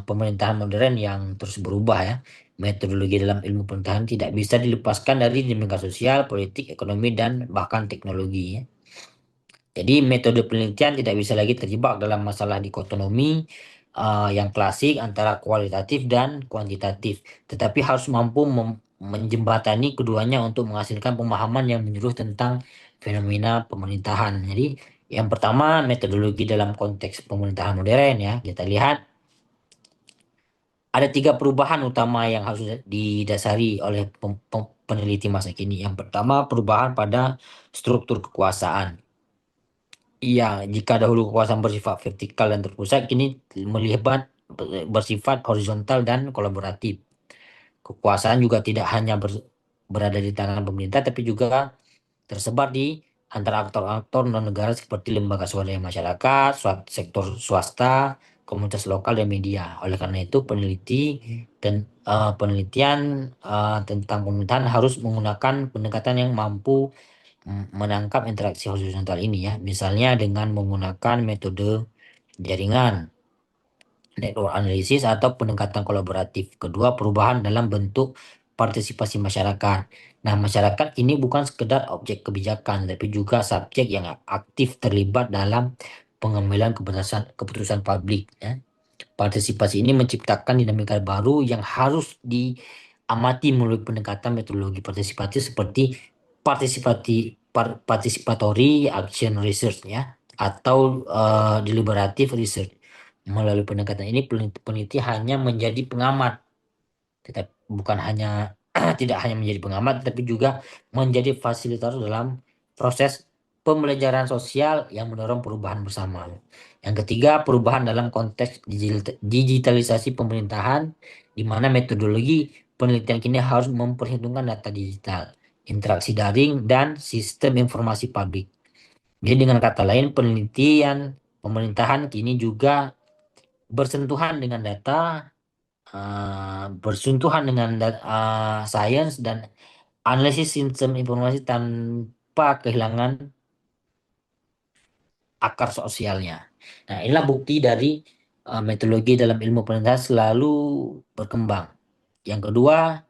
pemerintahan modern yang terus berubah, ya. Metodologi dalam ilmu pemerintahan tidak bisa dilepaskan dari dinamika sosial, politik, ekonomi, dan bahkan teknologi, ya. Jadi metode penelitian tidak bisa lagi terjebak dalam masalah dikotomi yang klasik antara kualitatif dan kuantitatif, tetapi harus mampu menjembatani keduanya untuk menghasilkan pemahaman yang menyeluruh tentang fenomena pemerintahan. Jadi yang pertama, metodologi dalam konteks pemerintahan modern, ya. Kita lihat ada 3 perubahan utama yang harus didasari oleh peneliti masa kini. Yang pertama, perubahan pada struktur kekuasaan. Iya, jika dahulu kekuasaan bersifat vertikal dan terpusat, kini melihat bersifat horizontal dan kolaboratif. Kekuasaan juga tidak hanya berada di tangan pemerintah, tapi juga tersebar di antara aktor-aktor non-negara seperti lembaga swadaya masyarakat, sektor swasta, komunitas lokal dan media. Oleh karena itu, penelitian tentang pemerintahan harus menggunakan pendekatan yang mampu menangkap interaksi horizontal ini ya. Misalnya dengan menggunakan metode jaringan, network analisis atau pendekatan kolaboratif. Kedua, perubahan dalam bentuk partisipasi masyarakat. Nah, masyarakat ini bukan sekedar objek kebijakan, tapi juga subjek yang aktif terlibat dalam pengambilan keputusan publik. Ya. Partisipasi ini menciptakan dinamika baru yang harus diamati melalui pendekatan metodologi partisipatif seperti participatory action research ya, atau deliberative research. Melalui pendekatan ini peneliti hanya menjadi pengamat, tetap bukan hanya tidak hanya menjadi pengamat, tapi juga menjadi fasilitator dalam proses pembelajaran sosial yang mendorong perubahan bersama. Yang ketiga, perubahan dalam konteks digitalisasi pemerintahan, di mana metodologi penelitian kini harus memperhitungkan data digital, interaksi daring, dan sistem informasi publik. Jadi dengan kata lain, penelitian pemerintahan kini juga bersentuhan dengan data, bersentuhan dengan sains dan analisis sistem informasi tanpa kehilangan akar sosialnya. Nah, inilah bukti dari metodologi dalam ilmu pemerintahan selalu berkembang. Yang kedua,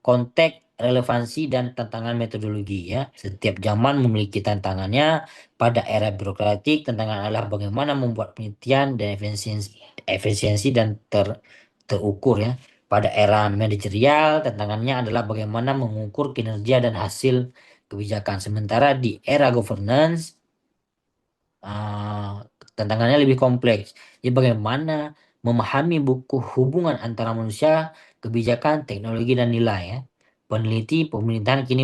konteks, relevansi, dan tantangan metodologi ya. Setiap zaman memiliki tantangannya. Pada era birokratik, tantangan adalah bagaimana membuat penelitian dan efisiensi dan terukur ya. Pada era manajerial, tantangannya adalah bagaimana mengukur kinerja dan hasil kebijakan. Sementara di era governance, ah, tantangannya lebih kompleks. Jadi bagaimana memahami buku hubungan antara manusia, kebijakan, teknologi, dan nilai ya. Peneliti pemerintahan kini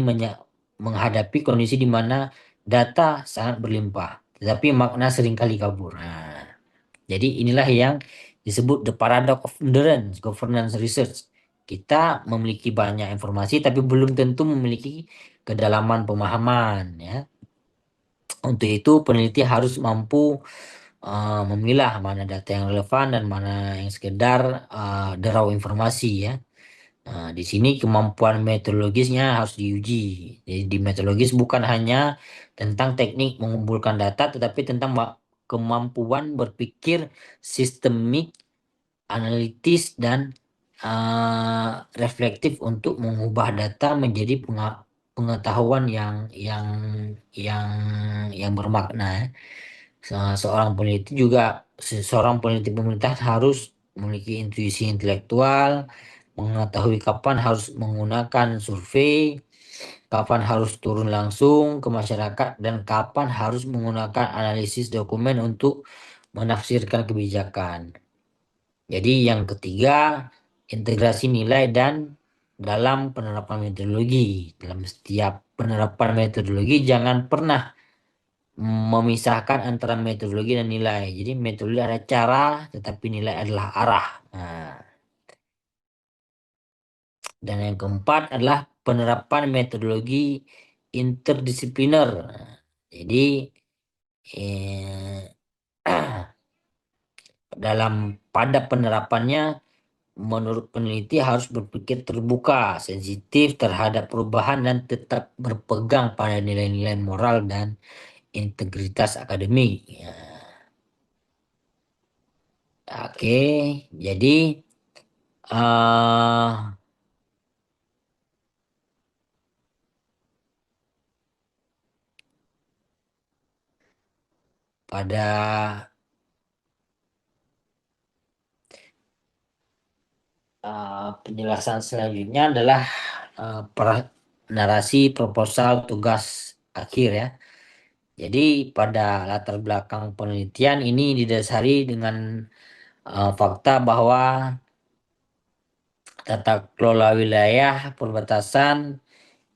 menghadapi kondisi di mana data sangat berlimpah, tetapi makna seringkali kabur. Nah, jadi inilah yang disebut the paradox of endurance governance research. Kita memiliki banyak informasi, tapi belum tentu memiliki kedalaman pemahaman ya. Untuk itu peneliti harus mampu memilah mana data yang relevan dan mana yang sekedar derau informasi ya. Nah, di sini kemampuan metodologisnya harus diuji. Jadi di metodologis bukan hanya tentang teknik mengumpulkan data, tetapi tentang kemampuan berpikir sistemik, analitis, dan reflektif untuk mengubah data menjadi pengetahuan yang yang bermakna. Ya. Seorang peneliti pemerintah harus memiliki intuisi intelektual, mengetahui kapan harus menggunakan survei, kapan harus turun langsung ke masyarakat, dan kapan harus menggunakan analisis dokumen untuk menafsirkan kebijakan. Jadi yang ketiga, integrasi nilai dan dalam penerapan metodologi. Dalam setiap penerapan metodologi jangan pernah memisahkan antara metodologi dan nilai. Jadi metodologi ada cara, tetapi nilai adalah arah. Nah, dan yang keempat adalah penerapan metodologi interdisipliner. Nah, jadi eh, pada penerapannya, menurut peneliti harus berpikir terbuka, sensitif terhadap perubahan dan tetap berpegang pada nilai-nilai moral dan integritas akademik. Ya. Oke, jadi eh pada penjelasan selanjutnya adalah narasi proposal tugas akhir ya. Jadi pada latar belakang penelitian ini didasari dengan fakta bahwa tata kelola wilayah perbatasan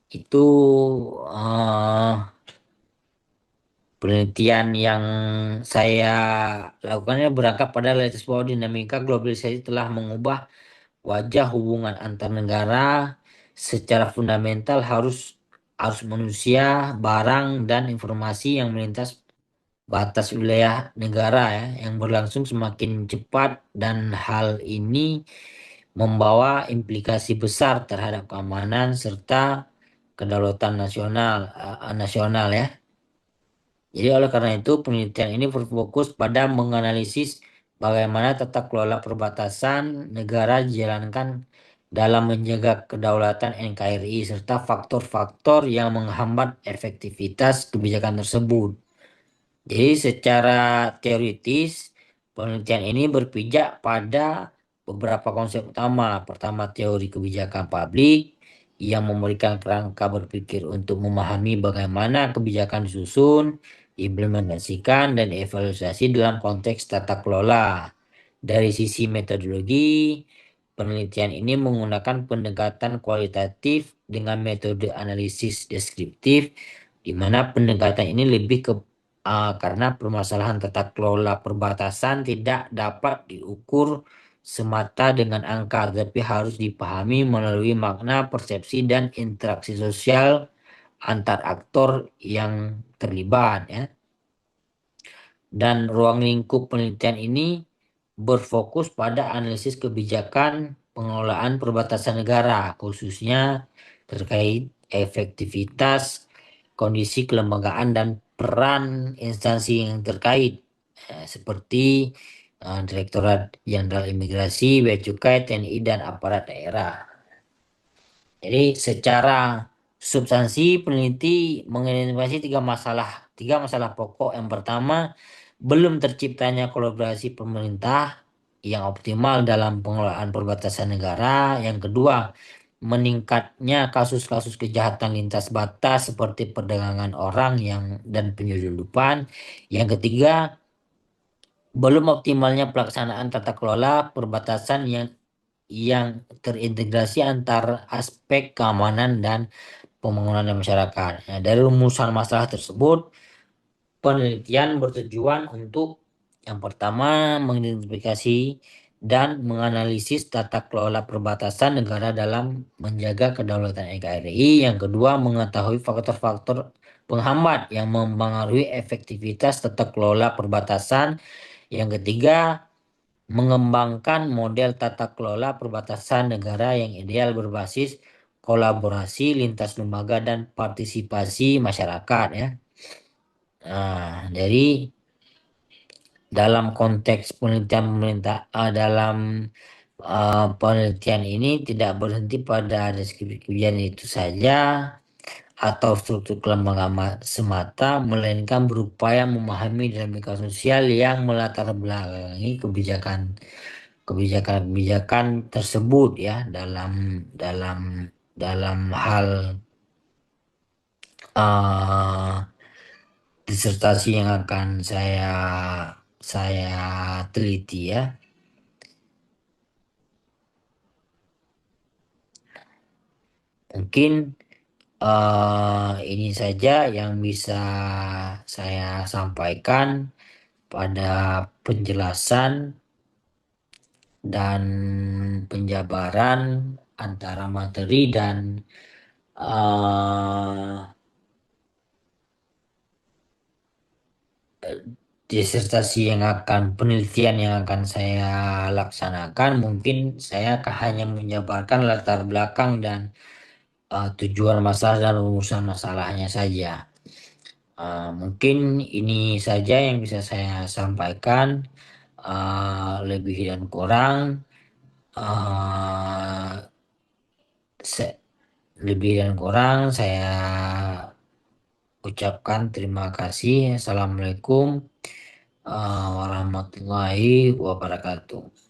itu eh, penelitian yang saya lakukannya berangkat pada realitas bahwa dinamika globalisasi telah mengubah wajah hubungan antar negara secara fundamental. Harus manusia, barang, dan informasi yang melintas batas wilayah negara ya yang berlangsung semakin cepat dan hal ini membawa implikasi besar terhadap keamanan serta kedaulatan nasional ya. Jadi oleh karena itu penelitian ini berfokus pada menganalisis bagaimana tata kelola perbatasan negara dijalankan dalam menjaga kedaulatan NKRI serta faktor-faktor yang menghambat efektivitas kebijakan tersebut. Jadi secara teoritis penelitian ini berpijak pada beberapa konsep utama. Pertama, teori kebijakan publik yang memberikan kerangka berpikir untuk memahami bagaimana kebijakan disusun, implementasikan, dan evaluasi dalam konteks tata kelola. Dari sisi metodologi, penelitian ini menggunakan pendekatan kualitatif dengan metode analisis deskriptif, di mana pendekatan ini lebih ke karena permasalahan tata kelola perbatasan tidak dapat diukur semata dengan angka, tapi harus dipahami melalui makna, persepsi, dan interaksi sosial antar aktor yang terlibat ya. Dan ruang lingkup penelitian ini berfokus pada analisis kebijakan pengelolaan perbatasan negara, khususnya terkait efektivitas, kondisi kelembagaan, dan peran instansi yang terkait, seperti Direktorat Jenderal Imigrasi, Bea Cukai, TNI, dan aparat daerah. Jadi secara substansi peneliti mengidentifikasi tiga masalah pokok. Yang pertama, belum terciptanya kolaborasi pemerintah yang optimal dalam pengelolaan perbatasan negara. Yang kedua, meningkatnya kasus-kasus kejahatan lintas batas seperti perdagangan orang dan penyelundupan. Yang ketiga, belum optimalnya pelaksanaan tata kelola perbatasan yang terintegrasi antar aspek keamanan dan pembangunan masyarakat. Nah, dari rumusan masalah tersebut, penelitian bertujuan untuk yang pertama mengidentifikasi dan menganalisis tata kelola perbatasan negara dalam menjaga kedaulatan NKRI. Yang kedua, mengetahui faktor-faktor penghambat yang mempengaruhi efektivitas tata kelola perbatasan. Yang ketiga, mengembangkan model tata kelola perbatasan negara yang ideal berbasis kolaborasi lintas lembaga dan partisipasi masyarakat ya. Nah, jadi dalam konteks penelitian pemerintah dalam penelitian ini tidak berhenti pada deskripsi kejadian itu saja atau struktur kelembagaan semata, melainkan berupaya memahami dinamika sosial yang melatar belakangi kebijakan-kebijakan tersebut ya dalam dalam hal uh, disertasi yang akan saya teliti ya. Mungkin ini saja yang bisa saya sampaikan pada penjelasan dan penjabaran antara materi dan eh, disertasi penelitian yang akan saya laksanakan. Mungkin saya hanya menjabarkan latar belakang dan tujuan masalah dan rumusan masalahnya saja. Mungkin ini saja yang bisa saya sampaikan. Lebih dan kurang, eh, se- lebih dan kurang saya ucapkan terima kasih. Assalamualaikum warahmatullahi wabarakatuh.